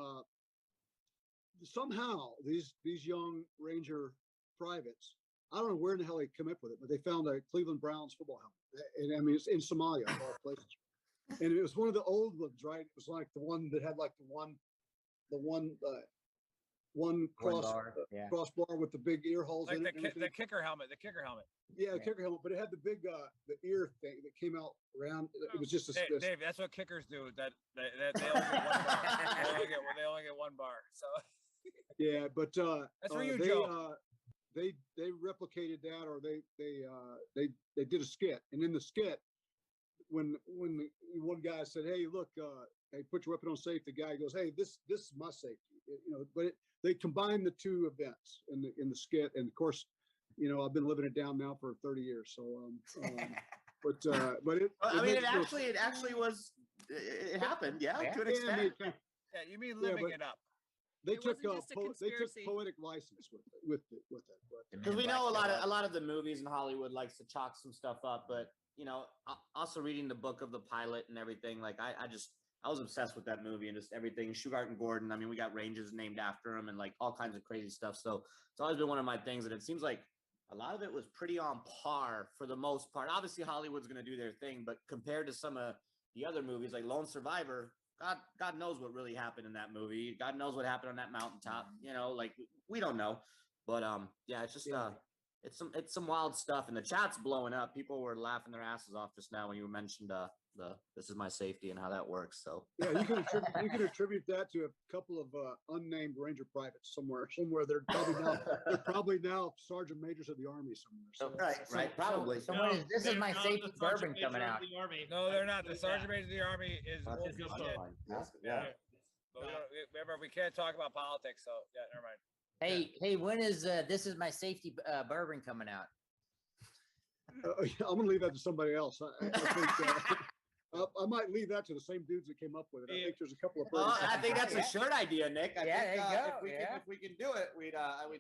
somehow these young Ranger privates, I don't know where in the hell they come up with it, but they found a Cleveland Browns football helmet. And I mean, it's in Somalia, of all places. And it was one of the old ones, right? It was like the one that had like the one crossbar with the big ear holes Like in it. the kicker helmet. Yeah, the kicker helmet, but it had the big the ear thing that came out around. It was just a Dave, that's what kickers do. That they only get 1 bar. They only get 1 bar. So yeah, but that's for you, Joe. They replicated that, or they did a skit, and in the skit, when one guy said, "Hey, look, hey, put your weapon on safe," the guy goes, "Hey, this is my safety," But they combined the two events in the skit, and of course, I've been living it down now for 30 years. So, but it. I mean, it actually was. It happened, yeah, to an extent. Yeah, you mean living it up? They took poetic license with it. Because we know a lot of the movies in Hollywood likes to chalk some stuff up, but also reading the book of the pilot and everything, like I was obsessed with that movie and just everything. Shugart and Gordon. I mean, we got ranges named after him and like all kinds of crazy stuff. So it's always been one of my things, and it seems like a lot of it was pretty on par for the most part. Obviously, Hollywood's going to do their thing, but compared to some of the other movies like Lone Survivor, God knows what really happened in that movie. God knows what happened on that mountaintop. Like we don't know, but yeah, it's just it's some wild stuff, and the chat's blowing up. People were laughing their asses off just now when you mentioned the "this is my safety" and how that works. So yeah, you can attribute that to a couple of unnamed Ranger privates somewhere. They're probably now sergeant majors of the Army somewhere. So. Right, probably. So when is this is my safety bourbon coming out? No, they're not. The sergeant major of the Army is. Yeah. Remember, we can't talk about politics, so yeah, never mind. Hey, when is this is my safety bourbon coming out? I'm gonna leave that to somebody else. I think I might leave that to the same dudes that came up with it. I think there's a couple of. Well, I think that's a shirt idea, Nick. I think, there you go. If we can do it, we'd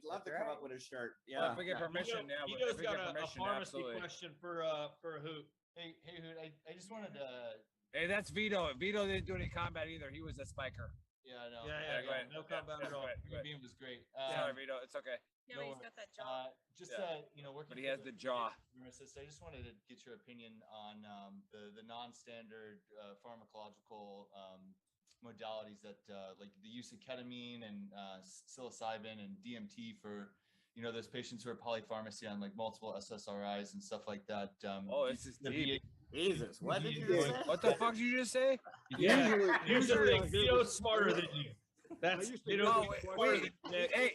love to come up with a shirt. Yeah, well, if we get permission. Hugo's got a pharmacy question for Hoot. Hey Hoot, I just wanted to Hey, that's Vito. Vito didn't do any combat either. He was a spiker. Yeah, I know. Yeah, go ahead. no combat at all. Go ahead. Beam was great. Sorry, Vito. It's okay. Yeah, but he's got that jaw. Working. But he has the jaw. Pharmacist, I just wanted to get your opinion on the non-standard pharmacological modalities that like the use of ketamine and psilocybin and DMT for those patients who are polypharmacy on like multiple SSRIs and stuff like that. This is deep. Jesus, what did you just say? What the fuck did you just say? Usually Vito's smarter than you. That's Vito's smarter than Nick. Hey,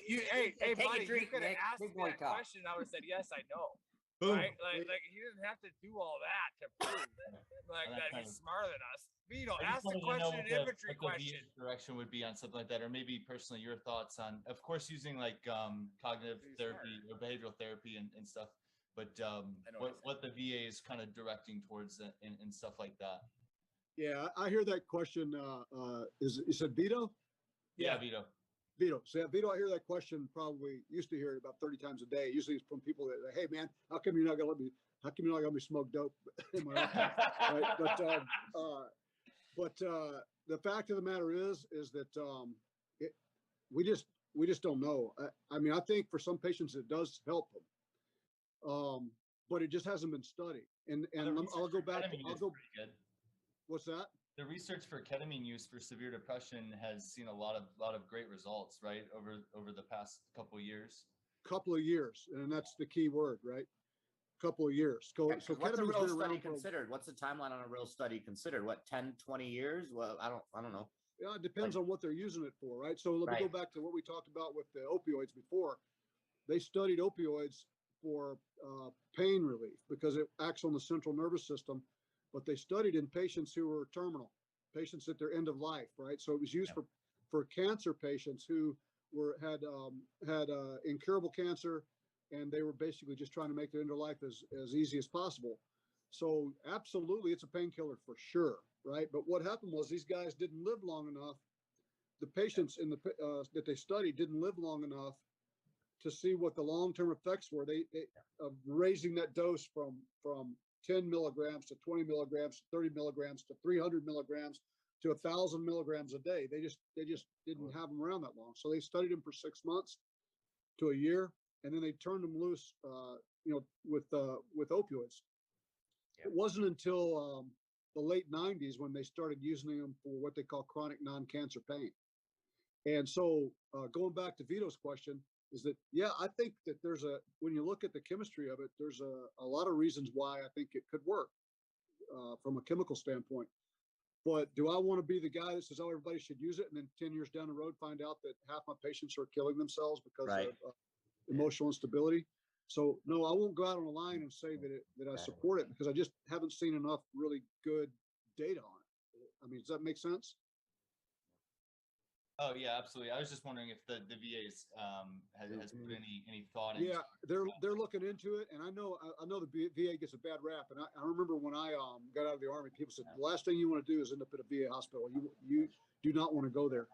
Take a buddy, drink, you could have Nick. asked Big me boy that talk. question. I would have said, yes, I know. Boom. Right? Like he didn't have to do all that to prove that he's smarter than us. Vito, ask the question, an infantry question. Direction would be on something like that, or maybe personally your thoughts on, of course, using like cognitive therapy or behavioral therapy and stuff, but what the VA is kind of directing towards and stuff like that. Yeah, I hear that question. Is it Vito? Yeah, Vito. Vito. So Vito, I hear that question probably used to hear it about 30 times a day. Usually it's from people that, hey man, how come you're not gonna let me smoke dope in my lifetime? Right? But the fact of the matter is that we just don't know. I mean, I think for some patients it does help them, but it just hasn't been studied. And I'll go back. What's that? The research for ketamine use for severe depression has seen a lot of great results, right? Over the past couple of years. Couple of years, and that's the key word, right? Couple of years. So what's a ketamine's real been study around for- considered? What's the timeline on a real study considered? What, 10, 20 years? Well, I don't know. Yeah, it depends on what they're using it for, right? So let me go back to what we talked about with the opioids before. They studied opioids for pain relief because it acts on the central nervous system, but they studied in patients who were terminal, patients at their end of life, right? So it was used for cancer patients who had incurable cancer, and they were basically just trying to make their end of life as easy as possible. So absolutely, it's a painkiller for sure, right? But what happened was these guys didn't live long enough. The patients in that they studied didn't live long enough to see what the long-term effects were. They of raising that dose from 10 milligrams to 20 milligrams, to 30 milligrams to 300 milligrams to 1,000 milligrams a day. They just didn't have them around that long. So they studied them for 6 months to a year, and then they turned them loose, with opioids. It wasn't until the late 90s when they started using them for what they call chronic non-cancer pain. And so going back to Vito's question is that, yeah, I think that when you look at the chemistry of it, there's a lot of reasons why I think it could work from a chemical standpoint. But do I want to be the guy that says, oh, everybody should use it, and then 10 years down the road find out that half my patients are killing themselves because of emotional instability? So no, I won't go out on a line and say that I support it, because I just haven't seen enough really good data on it. I mean, does that make sense? Oh yeah, absolutely. I was just wondering if the VA's has put any thought into. Yeah, they're looking into it, and I know the VA gets a bad rap. And I remember when I got out of the Army, people said the last thing you want to do is end up at a VA hospital. You do not want to go there.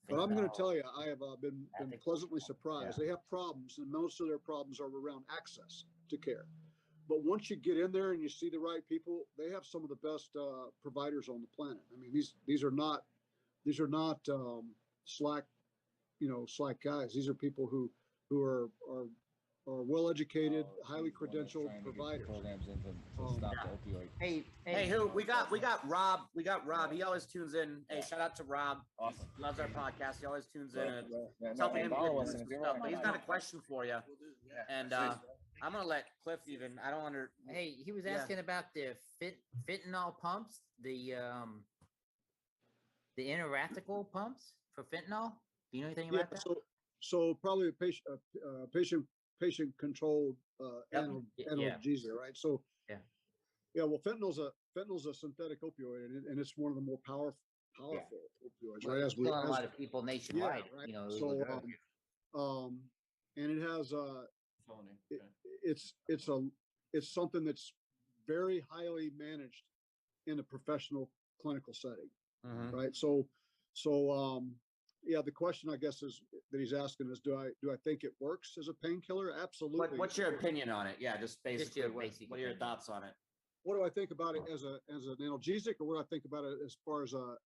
But I'm going to tell you, I have been pleasantly surprised. They have problems, and most of their problems are around access to care. But once you get in there and you see the right people, they have some of the best providers on the planet. I mean, these are not slack guys. These are people who are well educated, highly credentialed providers. Programs in to stop the opioid. Hey, who we got Rob. We got Rob. He always tunes in. Hey, shout out to Rob. Awesome. He loves our podcast. He always tunes in. It's helping him get into some stuff. But he's got a question for you. And I'm gonna let Cliff even. I don't under. Hey, he was asking about the fentanyl pumps, the interactical pumps for fentanyl. Do you know anything about that? So probably a patient controlled analgesia, right? So well, fentanyl is a synthetic opioid, and it's one of the more powerful opioids, right? As killing a lot of people nationwide. Yeah, right. So and it has it's something that's very highly managed in a professional clinical setting, right? So the question I guess is that he's asking is, do I think it works as a painkiller? Absolutely. What's your opinion on it? Yeah, just basically, what are your thoughts on it? what do I think about it as an analgesic, or what do I think about it as far as a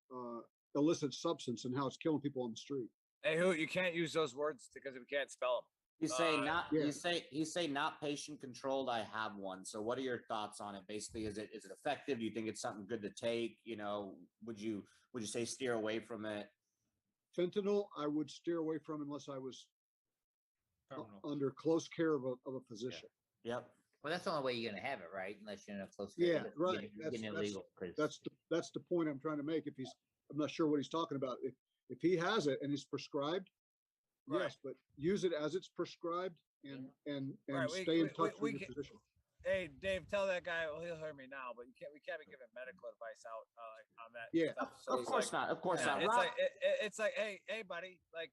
illicit substance and how it's killing people on the street? Hey, who you can't use those words because we can't spell them. You say not. yeah. You say not patient controlled. I have one. So, what are your thoughts on it? Basically, is it effective? Do you think it's something good to take? You know, would you say steer away from it? Fentanyl, I would steer away from unless I was under close care of a physician. Yep. Well, that's the only way you're gonna have it, right? Unless you're in a close. Yeah, you're right. getting illegal. That's the point I'm trying to make. I'm not sure what he's talking about. If he has it and he's prescribed, yes, but use it as it's prescribed and Right, stay in touch with your physician. Hey, Dave, tell that guy. Well, he'll hear me now, but we can't be giving medical advice out on that. Yeah, stuff. So of it's course not. Of course not. It's Rob, like it's like, hey, buddy, like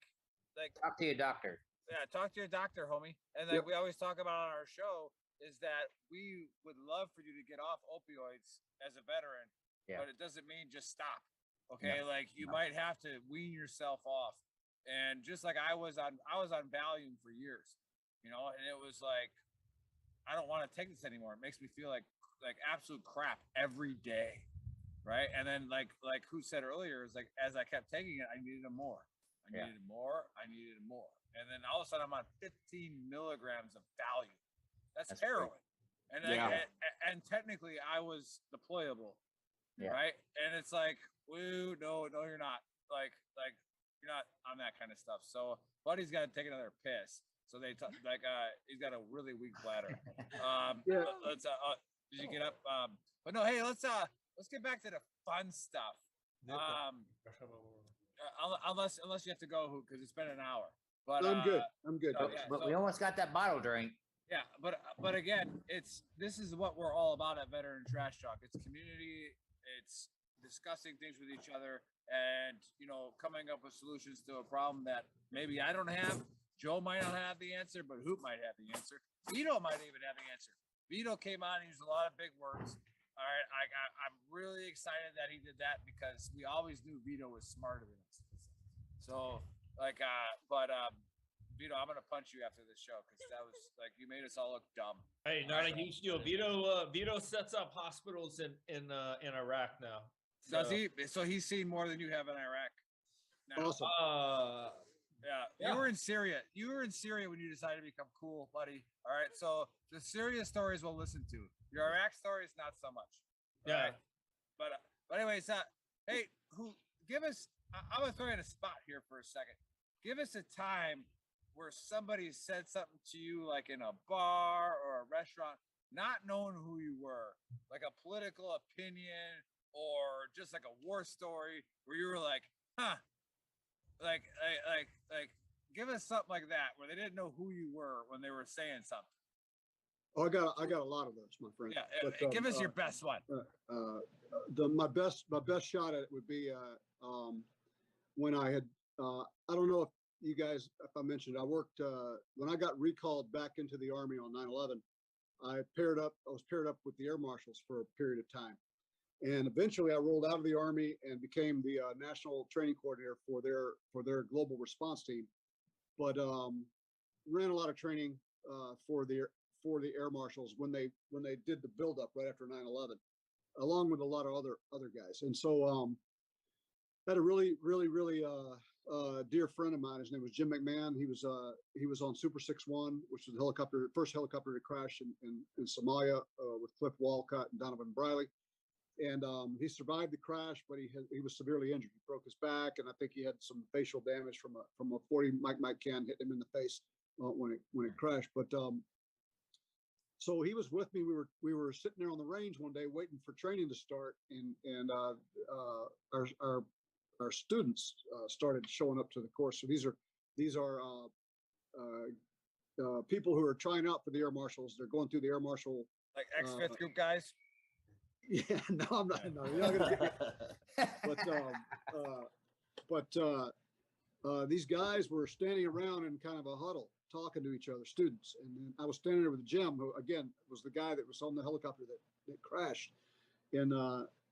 Talk to your doctor. yeah, talk to your doctor, homie. And like we always talk about on our show is that we would love for you to get off opioids as a veteran, but it doesn't mean just stop. Okay, like you might have to wean yourself off. And just like I was on Valium for years, you know, and it was like, I don't want to take this anymore. It makes me feel like absolute crap every day. Right. And then like who said earlier is like, as I kept taking it, I needed more. I needed more. And then all of a sudden I'm on 15 milligrams of Valium. That's heroin. And and technically I was deployable. Right. And it's like, woo, no, you're not. Like you're not on that kind of stuff. So buddy's got to take another piss. So they he's got a really weak bladder. Let's did you get up? But no, hey, let's get back to the fun stuff. Unless you have to go, because it's been an hour. But I'm good. But we almost got that bottle drink. Yeah, but again, this is what we're all about at Veteran Trash Talk. It's community. It's discussing things with each other, and coming up with solutions to a problem that maybe I don't have. Joe might not have the answer, but Hoot might have the answer. Vito might even have the answer. Vito came on and used a lot of big words. All right, I'm really excited that he did that because we always knew Vito was smarter than us. So, Vito, I'm gonna punch you after this show because that was like you made us all look dumb. Hey, not a huge deal. Vito sets up hospitals in Iraq now. Does he? So he's seen more than you have in Iraq. Now. Awesome. Yeah, you were in Syria. You were in Syria when you decided to become cool, buddy. All right, so the Syria stories we'll listen to. Your Iraq stories, not so much. Yeah. Right? But anyways, hey, give us? I'm gonna throw you in a spot here for a second. Give us a time where somebody said something to you, like in a bar or a restaurant, not knowing who you were, like a political opinion or just like a war story, where you were like, huh. Like, give us something like that where they didn't know who you were when they were saying something. Oh, I got a lot of those, my friend. Yeah, but, give us your best one. My best shot at it would be when I had I don't know if you guys, if I mentioned, I worked when I got recalled back into the Army on 9/11. I was paired up with the Air Marshals for a period of time. And eventually I rolled out of the Army and became the national training coordinator for their global response team. But ran a lot of training for the Air Marshals when they did the buildup right after 9/11, along with a lot of other guys. And so had a really dear friend of mine. His name was Jim McMahon. He was on Super 6-1, which was the first helicopter to crash in Somalia with Cliff Walcott and Donovan Briley. And he survived the crash, but he was severely injured. He broke his back, and I think he had some facial damage from a 40 Mike can hitting him in the face when it crashed. But so he was with me. We were sitting there on the range one day waiting for training to start, and our students started showing up to the course. So these are people who are trying out for the Air Marshals. They're going through the Air Marshal, like ex-fifth group guys. Yeah, no, I'm not. No, you're not gonna get me. But these guys were standing around in kind of a huddle, talking to each other, students. And then I was standing there with Jim, who again was the guy that was on the helicopter that crashed in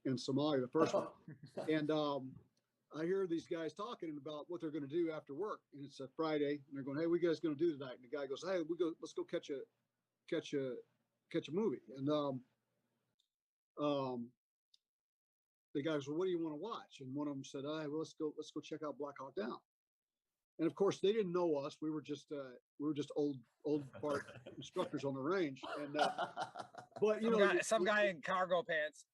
Somalia, the first one. And I hear these guys talking about what they're going to do after work, and it's a Friday, and they're going, "Hey, what you guys going to do tonight?" And the guy goes, "Hey, let's go catch a movie." And the guys, well, what do you want to watch? And one of them said, all right, well, let's go check out Black Hawk Down. And of course, they didn't know us. We were just old part instructors on the range. And but some guy in cargo pants.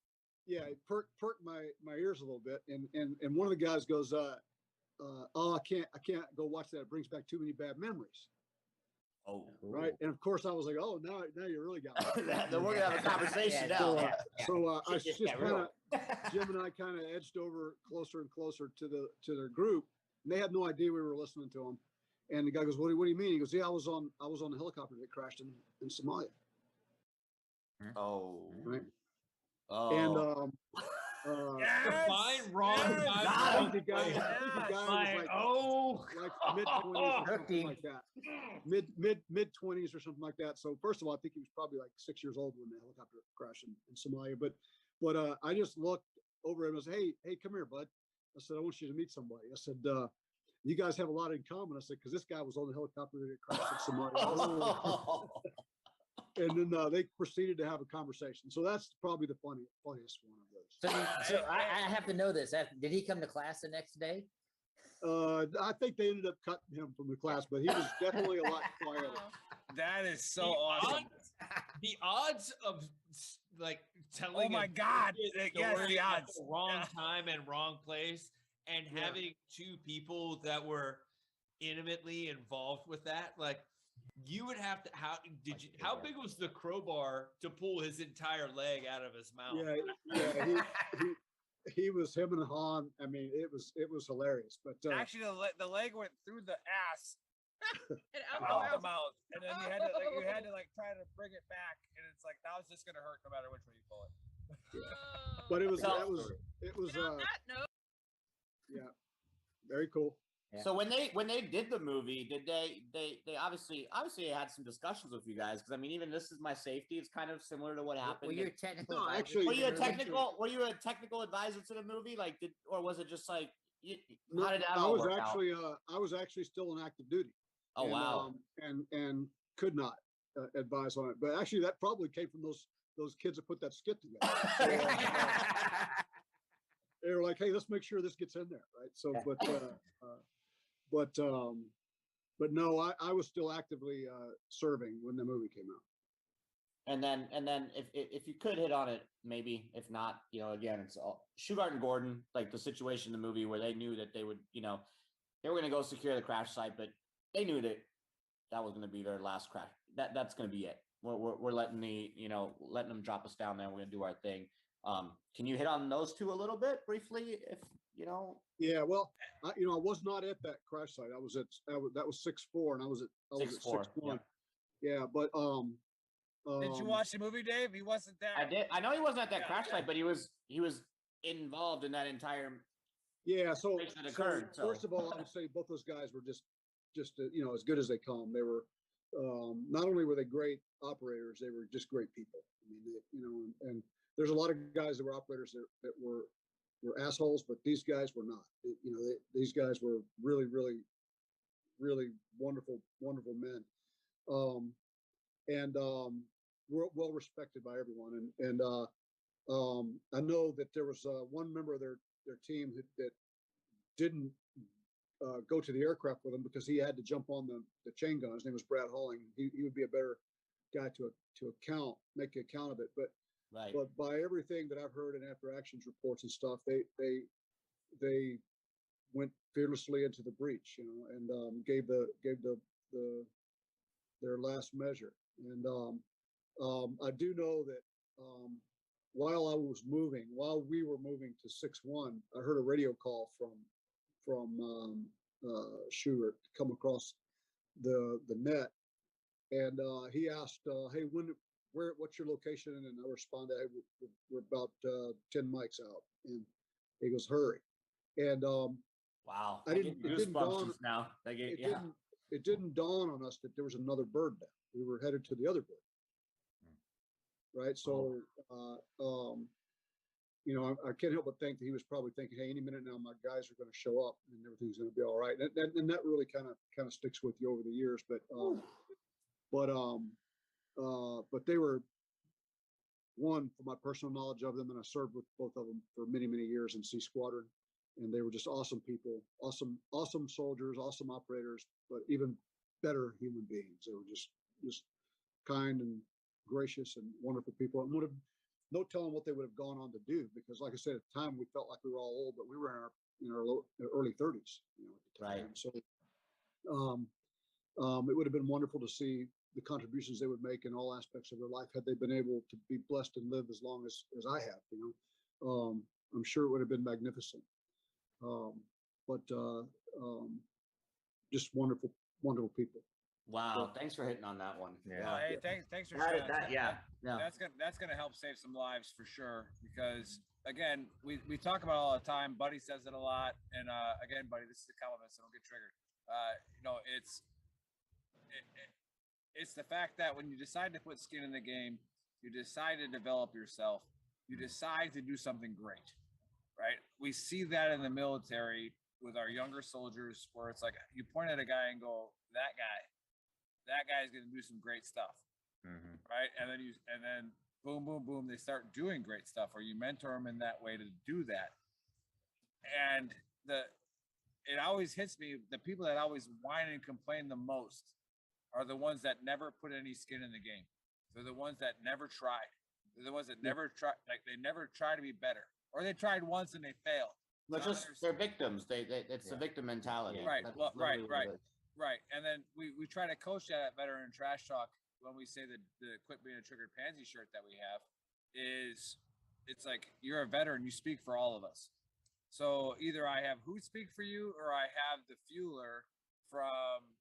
Yeah, it perked my ears a little bit. And one of the guys goes, oh, I can't go watch that. It brings back too many bad memories. Oh, right. And of course, I was like, oh, now you really got me. Then we're gonna have a conversation now. So I just kind of Jim and I kind of edged over closer and closer to their group. And they had no idea we were listening to them. And the guy goes, what do you mean? He goes, yeah, I was on the helicopter that crashed in Somalia. Oh. Right. Oh. And fine, wrong. I think the guy was like mid-20s or something like that. Mid-20s or something like that. So first of all, I think he was probably like 6 years old when the helicopter crashed in Somalia. But I just looked over at him and said, hey, come here, bud. I said, I want you to meet somebody. I said, you guys have a lot in common. I said, because this guy was on the helicopter that crashed in Somalia. And then they proceeded to have a conversation. So that's probably the funniest one of those. So I have to know this. Did he come to class the next day? I think they ended up cutting him from the class, but he was definitely a lot quieter. That is so awesome. The odds of like telling. Oh my God! Yes, the odds. The wrong time and wrong place, and having two people that were intimately involved with that, like. You would have to. How big was the crowbar to pull his entire leg out of his mouth? Yeah. He was him and Han. I mean, it was hilarious. But actually, the leg went through the ass, and out the mouth, and then you had to try to bring it back, and it's like that was just gonna hurt no matter which way you pull it. But it was on that note. Yeah, very cool. So when they did the movie, did they obviously had some discussions with you guys? Because I mean, even This Is My Safety is kind of similar to what happened. Were you a technical? No, actually, were you a technical advisor to the movie? Like, or was it just like how did that all work out? I was actually still in active duty. Oh, and, wow. And could not advise on it, but actually that probably came from those kids that put that skit together. They were like, hey, let's make sure this gets in there, right? So, but no, I was still actively serving when the movie came out. And then if you could hit on it, maybe if not, again, it's all Shugart and Gordon, like the situation in the movie where they knew that they would, they were going to go secure the crash site, but they knew that was going to be their last crash. That's going to be it. We're letting letting them drop us down there. We're going to do our thing. Can you hit on those two a little bit briefly, if Yeah, well, I was not at that crash site. That was 6-4, and I was at 6-1. Yeah, but did you watch the movie, Dave? He wasn't there. I did. I know he wasn't at that crash site, but he was involved in that entire. Yeah. So, that occurred. First of all, I would say both those guys were just as good as they come. They were not only were they great operators, they were just great people. I mean, and there's a lot of guys that were operators that were assholes, but these guys were not. These guys were really, really, really wonderful men, and were well respected by everyone. And I know that there was one member of their team that didn't go to the aircraft with them because he had to jump on the chain gun. His name was Brad Halling. He would be a better guy to make an account of it, but. Right. But by everything that I've heard in after actions reports and stuff, they went fearlessly into the breach, and gave their last measure. And I do know that while we were moving to 6-1, I heard a radio call from Schubert come across the net, and he asked, "Hey, what's your location?" And I responded, "Hey, we're about 10 mics out." And he goes, "Hurry." And wow, it didn't dawn now. It didn't dawn on us that there was another bird down. We were headed to the other bird. Right. So I can't help but think that he was probably thinking, hey, any minute now my guys are going to show up and everything's going to be all right. And that really kind of sticks with you over the years. But they were one, for my personal knowledge of them, and I served with both of them for many, many years in C Squadron, and they were just awesome people, awesome soldiers, awesome operators, but even better human beings. They were just kind and gracious and wonderful people, and would have no telling what they would have gone on to do, because like I said, at the time we felt like we were all old, but we were in our early 30s, at the time. So it would have been wonderful to see the contributions they would make in all aspects of their life had they been able to be blessed and live as long as I have. I'm sure it would have been magnificent. Just wonderful people. Wow, thanks for hitting on that one. Well, hey, thanks for That- sharing that- yeah. That's gonna help save some lives for sure. Because again, we talk about it all the time. Buddy says it a lot, and again, Buddy, this is a compliment, so don't get triggered. It's the fact that when you decide to put skin in the game, you decide to develop yourself, you decide to do something great, right? We see that in the military with our younger soldiers, where it's like you point at a guy and go, that guy's going to do some great stuff, right? And then boom, boom, boom, they start doing great stuff, or you mentor them in that way to do that. And it always hits me, the people that always whine and complain the most are the ones that never put any skin in the game. They're the ones that never tried. They're the ones that never try, like they never try to be better, or they tried once and they failed. They're victims. It's the victim mentality. Right. That's Well, literally what it is. Right. And then we try to coach that at Veteran Trash Talk when we say that the Quit Being a Triggered Pansy shirt that we have is, it's like, you're a veteran, you speak for all of us. So either I have who speak for you, or I have the fueler from,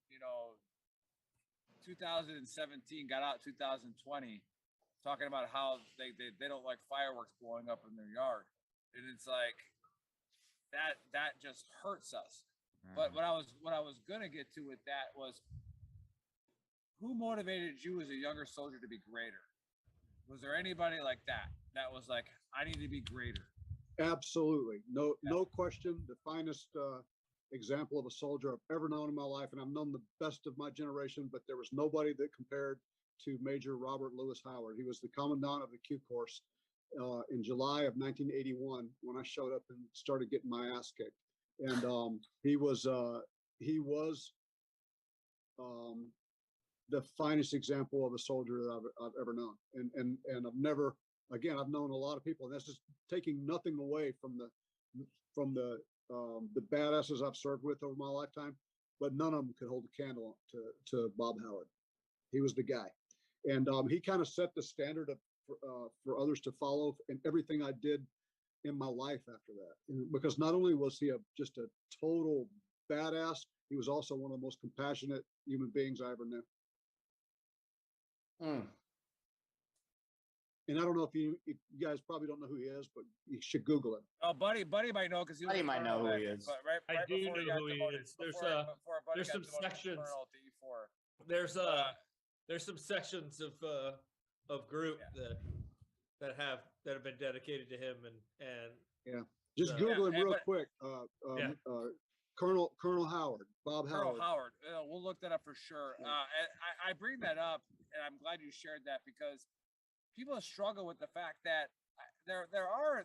2017, got out 2020, talking about how they don't like fireworks blowing up in their yard. And it's like, that just hurts us. But what I was gonna get to with that was, who motivated you as a younger soldier to be greater? Was there anybody like that was like, I need to be greater? Absolutely. No question. The finest example of a soldier I've ever known in my life. And I've known the best of my generation, but there was nobody that compared to Major Robert Lewis Howard. He was the commandant of the Q course in July of 1981 when I showed up and started getting my ass kicked. And he was the finest example of a soldier that I've ever known. And I've never, again, I've known a lot of people, and that's just taking nothing away from the badasses I've served with over my lifetime, but none of them could hold a candle to Bob Howard. He was the guy. And he kind of set the standard for others to follow in everything I did in my life after that. Because not only was he just a total badass, he was also one of the most compassionate human beings I ever knew. And I don't know if you guys probably don't know who he is, but you should Google him. Oh, Buddy might know, because Buddy might know who he is. But right I do before he know got who he demoted, is. before There's Buddy some got demoted to sections. Colonel at D4. There's some sections of group that have been dedicated to him, and yeah, just Google him real quick. Colonel Howard, Bob Colonel Howard. We'll look that up for sure. I bring that up, and I'm glad you shared that, because people struggle with the fact that there are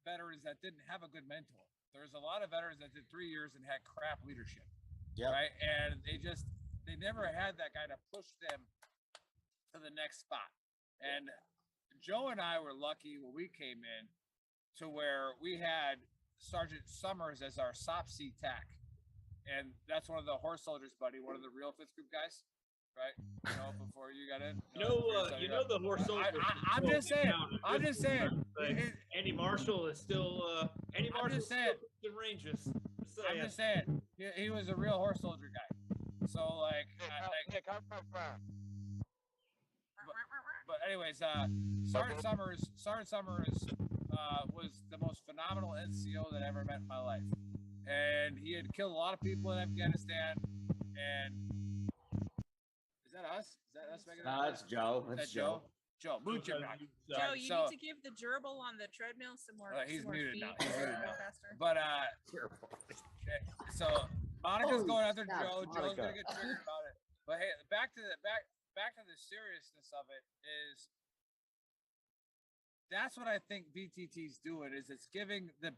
veterans that didn't have a good mentor. There's a lot of veterans that did 3 years and had crap leadership. Yeah. Right. And they never had that guy to push them to the next spot. And Joe and I were lucky when we came in to where we had Sergeant Summers as our SOPC TAC. And that's one of the horse soldiers, Buddy, one of the real Fifth Group guys, right? Before you got in. The horse soldiers. I'm just saying. Andy Marshall is still. Andy Marshall still ranges. I'm just saying. He was a real horse soldier guy. So but anyways, Sergeant Summers was the most phenomenal NCO that I ever met in my life, and he had killed a lot of people in Afghanistan. And is that us? Is that us making that? No, that's Joe. That's Joe. Joe, move your back. Joe, you need to give the gerbil on the treadmill some more. He's some more muted feet. now. He's muted now. Faster. But so Monica's going after Joe. Joe's gonna get triggered about it. But hey, back to the seriousness of it is, that's what I think VTT's doing is it's giving the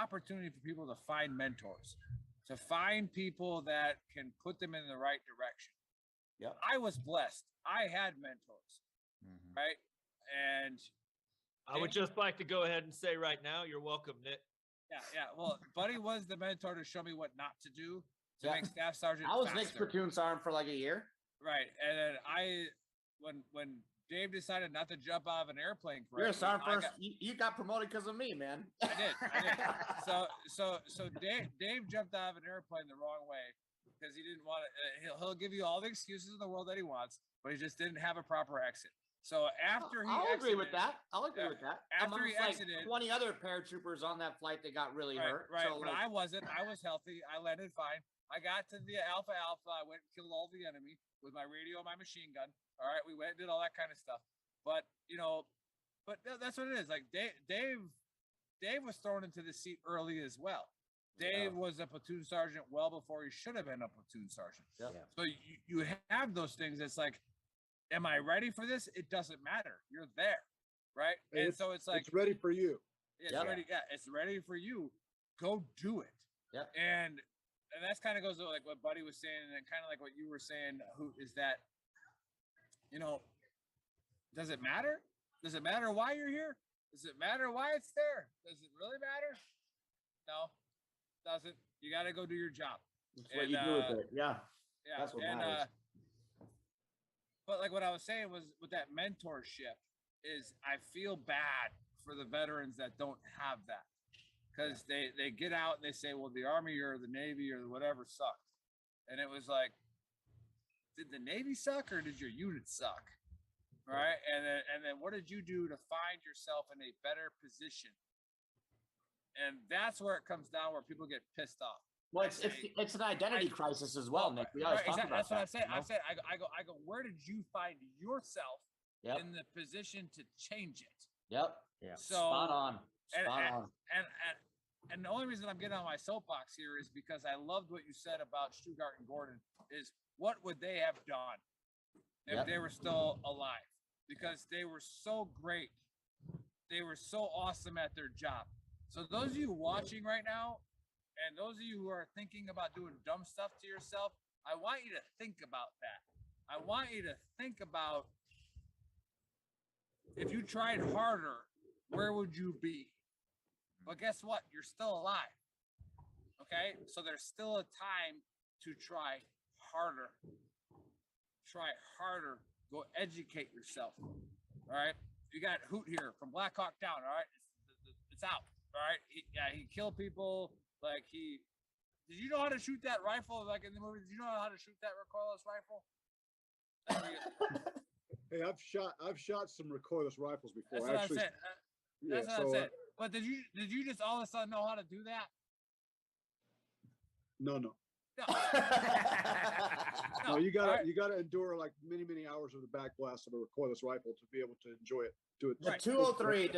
opportunity for people to find mentors, to find people that can put them in the right direction. Yep. I was blessed. I had mentors, right? And I would just like to go ahead and say right now, you're welcome, Nick. yeah. Well, Buddy was the mentor to show me what not to do to Yeah. make Staff Sergeant I was faster. Nick's platoon sergeant for like a year. Right. And then when Dave decided not to jump out of an airplane correctly, You're a sergeant I first. You got promoted because of me, man. I did. So Dave jumped out of an airplane the wrong way because he didn't want to. He'll give you all the excuses in the world that he wants, but he just didn't have a proper exit. So after he, I'll agree with exited- that. I'll agree with that. After he Amongst, exited, 20 other paratroopers on that flight that got really hurt. Right, So, but like, I wasn't. I was healthy. I landed fine. I got to the Alpha. I went and killed all the enemy with my radio and my machine gun. All right, we went and did all that kind of stuff. But that's what it is. Like Dave was thrown into the seat early as well. Dave was a platoon sergeant well before he should have been a platoon sergeant. Yep. So you have those things. It's like, am I ready for this? It doesn't matter. You're there, right? And so it's like it's ready for you. It's ready. Yeah, it's ready for you. Go do it. Yep. And that's kind of goes to like what Buddy was saying, and then kind of like what you were saying. Who is that? Does it matter? Does it matter why you're here? Does it matter why it's there? Does it really matter? No, doesn't. You got to go do your job. That's what you do with it. Yeah. Yeah. That's what matters. But like what I was saying was with that mentorship is I feel bad for the veterans that don't have that. Because they get out and they say, well, the Army or the Navy or whatever sucked. And it was like, did the Navy suck or did your unit suck? Right? And then what did you do to find yourself in a better position? And that's where it comes down, where people get pissed off. Well, it's an identity crisis as well, Nick. We always talk about that's what that. I said. I go. Where did you find yourself Yep. in the position to change it? Yep. Yeah. So Spot on. and, Spot and, on. and the only reason I'm getting on my soapbox here is because I loved what you said about Stuttgart and Gordon. Is what would they have done if Yep. they were still alive? Because they were so great. They were so awesome at their job. So those of you watching right now, and those of you who are thinking about doing dumb stuff to yourself, I want you to think about that. I want you to think about if you tried harder, where would you be? But guess what? You're still alive. Okay? So there's still a time to try harder. Try harder. Go educate yourself. All right? You got Hoot here from Black Hawk Down. All right? It's out. All right? He killed people. Like did you know how to shoot that rifle? Like in the movie, did you know how to shoot that recoilless rifle? Hey, I've shot some recoilless rifles before. That's what I said. That's what I said. uh, But did you just all of a sudden know how to do that? No. No. No, you gotta Alright. you gotta endure like many hours of the back blast of a recoilless rifle to be able to enjoy it. Do it. The 203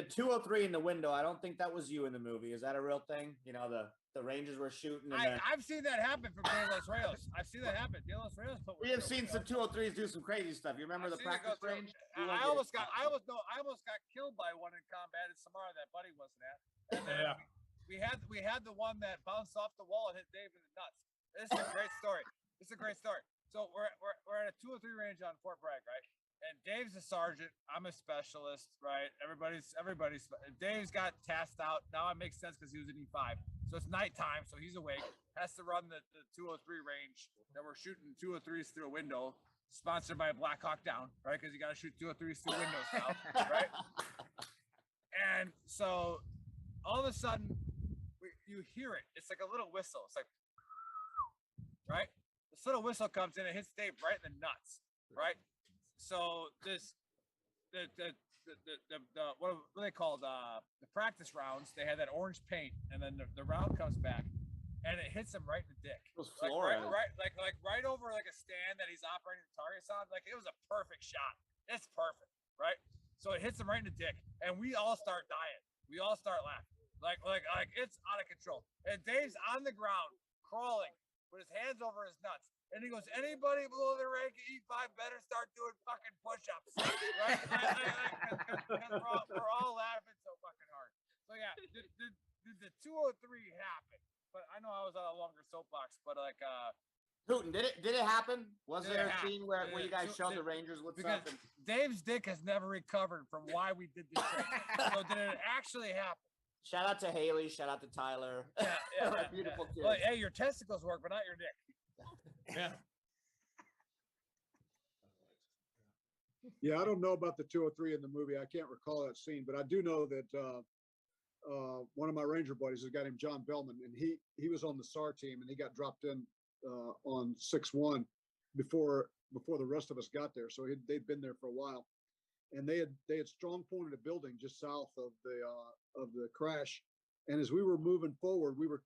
in the window. I don't think that was you in the movie. Is that a real thing? You know, the Rangers were shooting. And I've seen that happen from De Los Reyes. I've seen that happen. De Los Reyes. we have seen some 203s do some crazy stuff. You remember the practice range? I almost got killed by one in combat in Samara that Buddy wasn't at. And then we had the one that bounced off the wall and hit Dave in the nuts. This is a great story. So we're at a 203 range on Fort Bragg, right? And Dave's a sergeant. I'm a specialist, right? Everybody's. Dave's got tasked out. Now it makes sense because he was in E5. So it's nighttime, so he's awake. Has to run the 203 range that we're shooting 203s through a window, sponsored by Black Hawk Down, right? Because you got to shoot 203s through windows now, right? And so all of a sudden, you hear it. It's like a little whistle. It's like, right? This little whistle comes in and hits Dave right in the nuts, right? So this, what do they call the practice rounds? They had that orange paint, and then the round comes back, and it hits him right in the dick. It was Like Flores. right over like a stand that he's operating the targets on. Like it was a perfect shot. It's perfect, right? So it hits him right in the dick, and we all start dying. We all start laughing. Like it's out of control. And Dave's on the ground crawling with his hands over his nuts. And he goes, anybody below the rank of E5 better start doing fucking push-ups. Right? Because we're all laughing so fucking hard. So yeah, did the 203 happen? But I know I was on a longer soapbox, but like Hooten, did it happen? Was Did there it a scene where you guys showed the Rangers what's because up? Dave's dick has never recovered from why we did this shit. So did it actually happen? Shout out to Haley. Shout out to Tyler. Yeah, Beautiful kids. Well, hey, your testicles work, but not your dick. Yeah. Yeah, I don't know about the 203 in the movie. I can't recall that scene, but I do know that one of my Ranger buddies is a guy named John Bellman, and he was on the SAR team, and he got dropped in on 6-1 before the rest of us got there. So they'd been there for a while, and they had strong pointed a building just south of the crash. And as we were moving forward, we were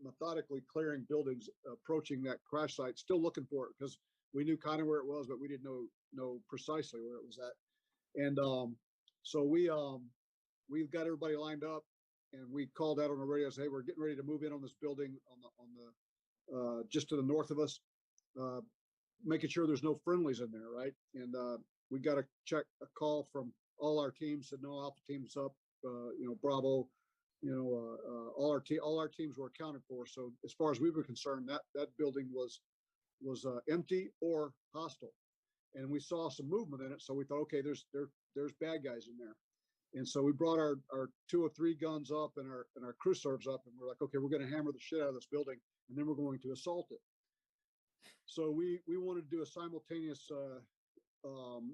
methodically clearing buildings, approaching that crash site, still looking for it because we knew kind of where it was, but we didn't know precisely where it was at. And so we got everybody lined up, and we called out on the radio, said, hey, we're getting ready to move in on this building on the just to the north of us, making sure there's no friendlies in there, right? And we got a call from all our teams, said no, Alpha team's up, Bravo, all our teams were accounted for. So as far as we were concerned, that building was empty or hostile, and we saw some movement in it. So we thought, okay, there's bad guys in there. And so we brought our 203 guns up and our crew serves up, and we're like, okay, we're going to hammer the shit out of this building, and then we're going to assault it. So we wanted to do a simultaneous.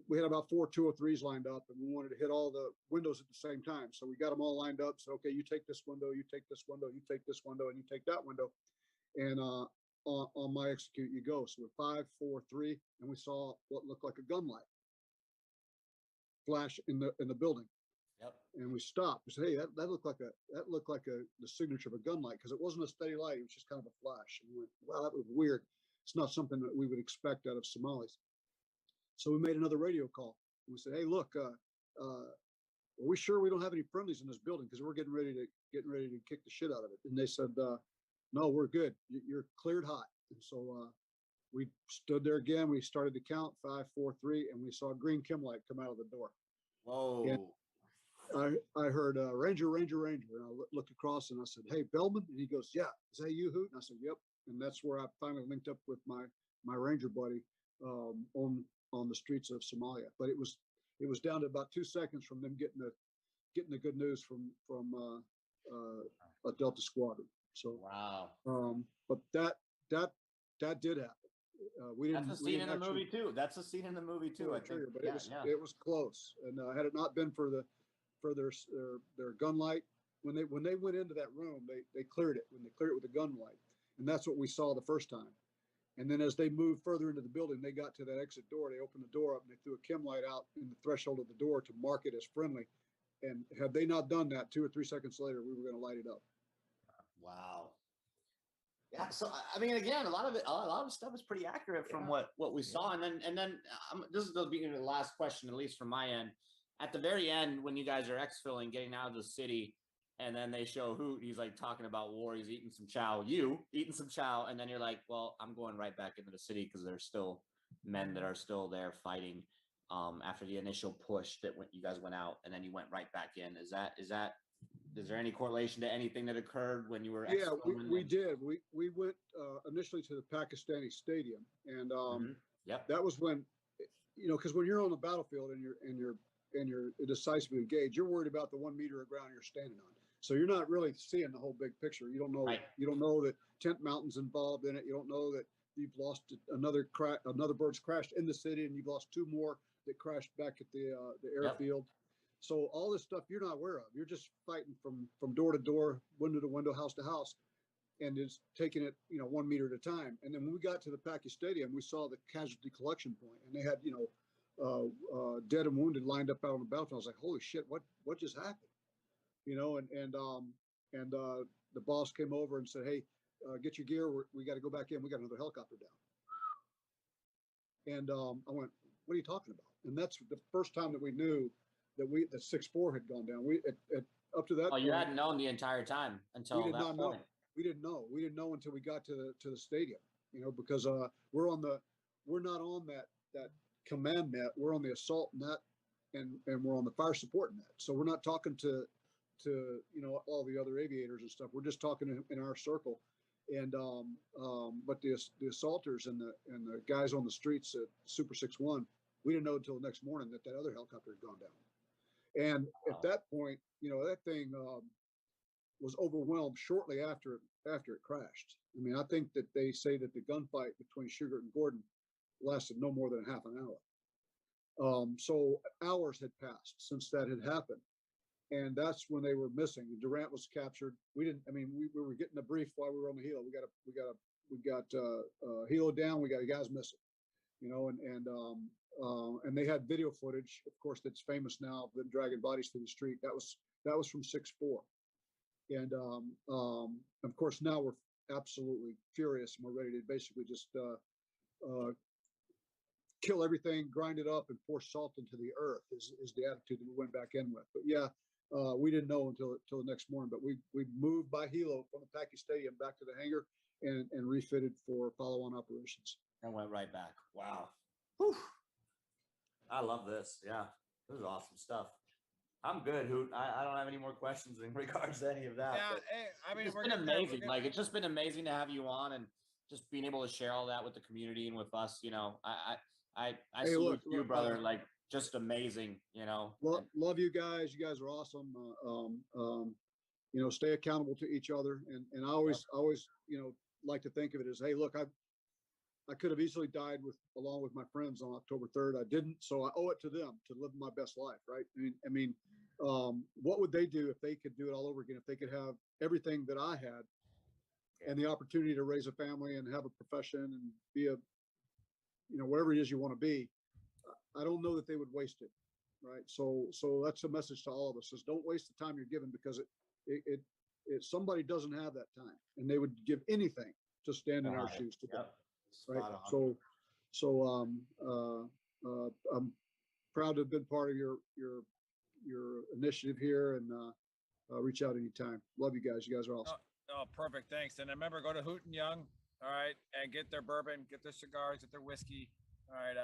We had about 4 203s lined up, and we wanted to hit all the windows at the same time. So we got them all lined up. So okay, you take this window, you take this window, you take this window, and you take that window, and on my execute you go. So we're 5, 4, 3, and we saw what looked like a gun light flash in the building. Yep. And we stopped. We said, hey, that looked like the signature of a gun light, because it wasn't a steady light. It was just kind of a flash. And we went, wow, that was weird. It's not something that we would expect out of Somalis. So we made another radio call. We said, hey, look, are we sure we don't have any friendlies in this building? Because we're getting ready to kick the shit out of it. And they said, no, we're good. You're cleared hot. And so we stood there again. We started to count 5, 4, 3, and we saw a green chem light come out of the door. Whoa. And I heard Ranger, Ranger, Ranger. And I looked across and I said, hey, Bellman? And he goes, yeah. Is that you, Hooten? I said, yep. And that's where I finally linked up with my Ranger buddy on the streets of Somalia. But it was down to about 2 seconds from them getting the good news from a Delta squadron. So wow. But that did happen. We didn't. That's a scene in the movie too. That's a scene in the movie too. I think. But it was close. And had it not been for their gun light, when they went into that room, they cleared it. When they cleared it with a gun light, and that's what we saw the first time. And then as they moved further into the building, they got to that exit door. They opened the door up and they threw a chem light out in the threshold of the door to mark it as friendly. And had they not done that, 2 or 3 seconds later, we were going to light it up. Wow. Yeah. So I mean, again, a lot of stuff is pretty accurate from what we saw. And then this is the beginning of the last question, at least from my end. At the very end, when you guys are exfilling, getting out of the city, and then they show Hoot, he's like talking about war, he's eating some chow, and then you're like, well, I'm going right back into the city because there's still men that are still there fighting after the initial push that you guys went out, and then you went right back in. Is there any correlation to anything that occurred when you were Yeah, we did. We went initially to the Pakistani stadium, and that was when, because when you're on the battlefield and you're decisively engaged, you're worried about the 1 meter of ground you're standing on. So you're not really seeing the whole big picture. You don't know. Right. You don't know that Tent Mountain's involved in it. You don't know that you've lost another bird's crashed in the city, and you've lost 2 more that crashed back at the airfield. So all this stuff you're not aware of. You're just fighting from door to door, window to window, house to house, and it's taking it 1 meter at a time. And then when we got to the Paki Stadium, we saw the casualty collection point, and they had dead and wounded lined up out on the battlefield. I was like, holy shit, what just happened? And the boss came over and said, hey, get your gear. We got to go back in. We got another helicopter down. And I went, what are you talking about? And that's the first time that we knew that 6-4 had gone down. We up to that. Oh, you hadn't known the entire time until that point. We didn't know. We didn't know until we got to the stadium, because we're not on that command net. We're on the assault net, and we're on the fire support net. So we're not talking to all the other aviators and stuff. We're just talking in our circle. And but the assaulters and the guys on the streets at Super 6-1, we didn't know until the next morning that other helicopter had gone down. And at that point, that thing was overwhelmed shortly after it crashed. I mean, I think that they say that the gunfight between Sugar and Gordon lasted no more than half an hour. So hours had passed since that had happened. And that's when they were missing. Durant was captured. We were getting a brief while we were on the helo. We got helo down. We got guys missing, and they had video footage, of course, that's famous now, of them dragging bodies through the street. That was from 6-4. And of course, now we're absolutely furious, and we're ready to basically just kill everything, grind it up, and pour salt into the earth is the attitude that we went back in with. But yeah, we didn't know until the next morning. But we moved by helo from the Packey Stadium back to the hangar and refitted for follow-on operations. And went right back. Wow. Whew. I love this. Yeah, this is awesome stuff. I'm good, Hoot. I don't have any more questions in regards to any of that. Yeah, hey, I mean, it's been amazing. Like, it's just been amazing to have you on and just being able to share all that with the community and with us. I salute you, brother. Like, just amazing. Love you guys. You guys are awesome. Stay accountable to each other, and I always like to think of it as, hey, look, I could have easily died along with my friends on October 3rd. I didn't, so I owe it to them to live my best life, right? I mean, what would they do if they could do it all over again? If they could have everything that I had, and the opportunity to raise a family and have a profession and be whatever it is you want to be, I don't know that they would waste it, right? So that's a message to all of us: is don't waste the time you're given, because it somebody doesn't have that time, and they would give anything to stand in our shoes today. Yep. Right. So I'm proud to have been part of your initiative here, and reach out anytime. Love you guys. You guys are awesome. Oh, perfect. Thanks. And remember, go to Hooten Young, all right, and get their bourbon, get their cigars, get their whiskey. All right.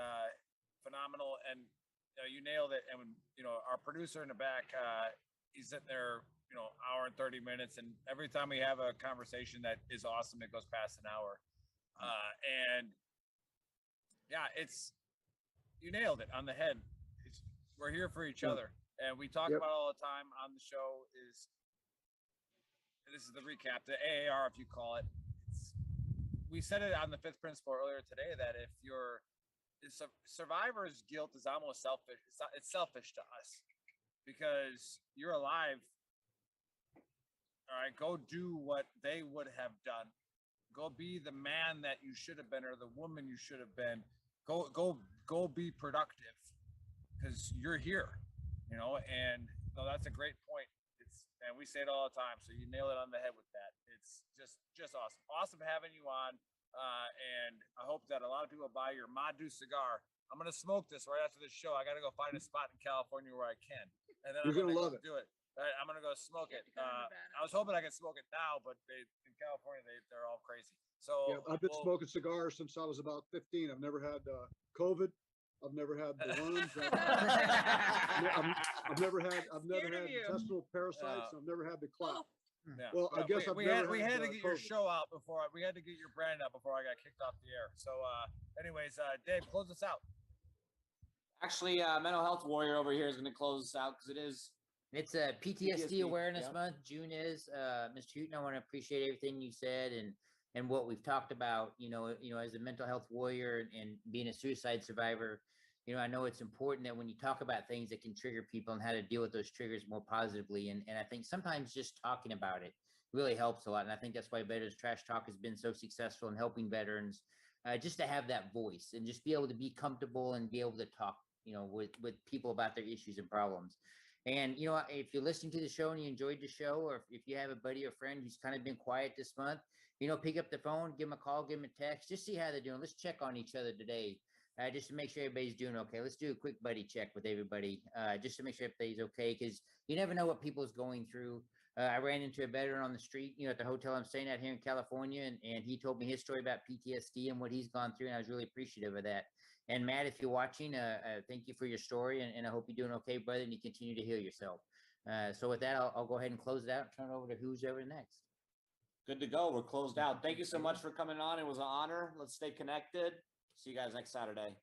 Phenomenal. And you nailed it. And our producer in the back, he's sitting there, hour and 30 minutes. And every time we have a conversation that is awesome, it goes past an hour. And yeah, you nailed it on the head. We're here for each other, and we talk about all the time on the show. This is the recap, the AAR, if you call it. We said it on the fifth principle earlier today that if survivor's guilt is almost selfish. It's selfish to us because you're alive. All right, go do what they would have done. Go be the man that you should have been, or the woman you should have been. Go be productive, because you're here, and that's a great point. And we say it all the time. So you nail it on the head with that. It's just awesome. Awesome having you on. And I hope that a lot of people buy your Madu cigar. I'm going to smoke this right after the show. I got to go find a spot in California where I can. And then You're going to love it. Do it. I'm going to go smoke it. I was hoping I could smoke it now, but in California, they're all crazy. So yeah, I've been smoking cigars since I was about 15. I've never had COVID. I've never had the worms. I've never had intestinal parasites. I've never had the clot. Yeah. Well, I guess we had to get your show out before we had to get your brand out before I got kicked off the air. So, anyways, Dave, close us out. Actually, Mental Health Warrior over here is going to close us out because it's a PTSD Awareness Month. June is. Mr. Hooten, I want to appreciate everything you said and what we've talked about. As a mental health warrior and being a suicide survivor. I know it's important that when you talk about things that can trigger people and how to deal with those triggers more positively. And I think sometimes just talking about it really helps a lot. And I think that's why Veterans Trash Talk has been so successful in helping veterans just to have that voice and just be able to be comfortable and be able to talk, with people about their issues and problems. And, if you're listening to the show and you enjoyed the show, or if you have a buddy or friend who's kind of been quiet this month, pick up the phone, give them a call, give them a text, just see how they're doing. Let's check on each other today. Just to make sure everybody's doing okay. Let's do a quick buddy check with everybody, just to make sure everybody's okay, because you never know what people's going through. I ran into a veteran on the street, at the hotel I'm staying at here in California, and he told me his story about PTSD and what he's gone through, and I was really appreciative of that. And Matt, if you're watching, thank you for your story, and I hope you're doing okay, brother, and you continue to heal yourself. So with that, I'll go ahead and close it out and turn it over to who's ever next. Good to go. We're closed out. Thank you so much for coming on. It was an honor. Let's stay connected. See you guys next Saturday.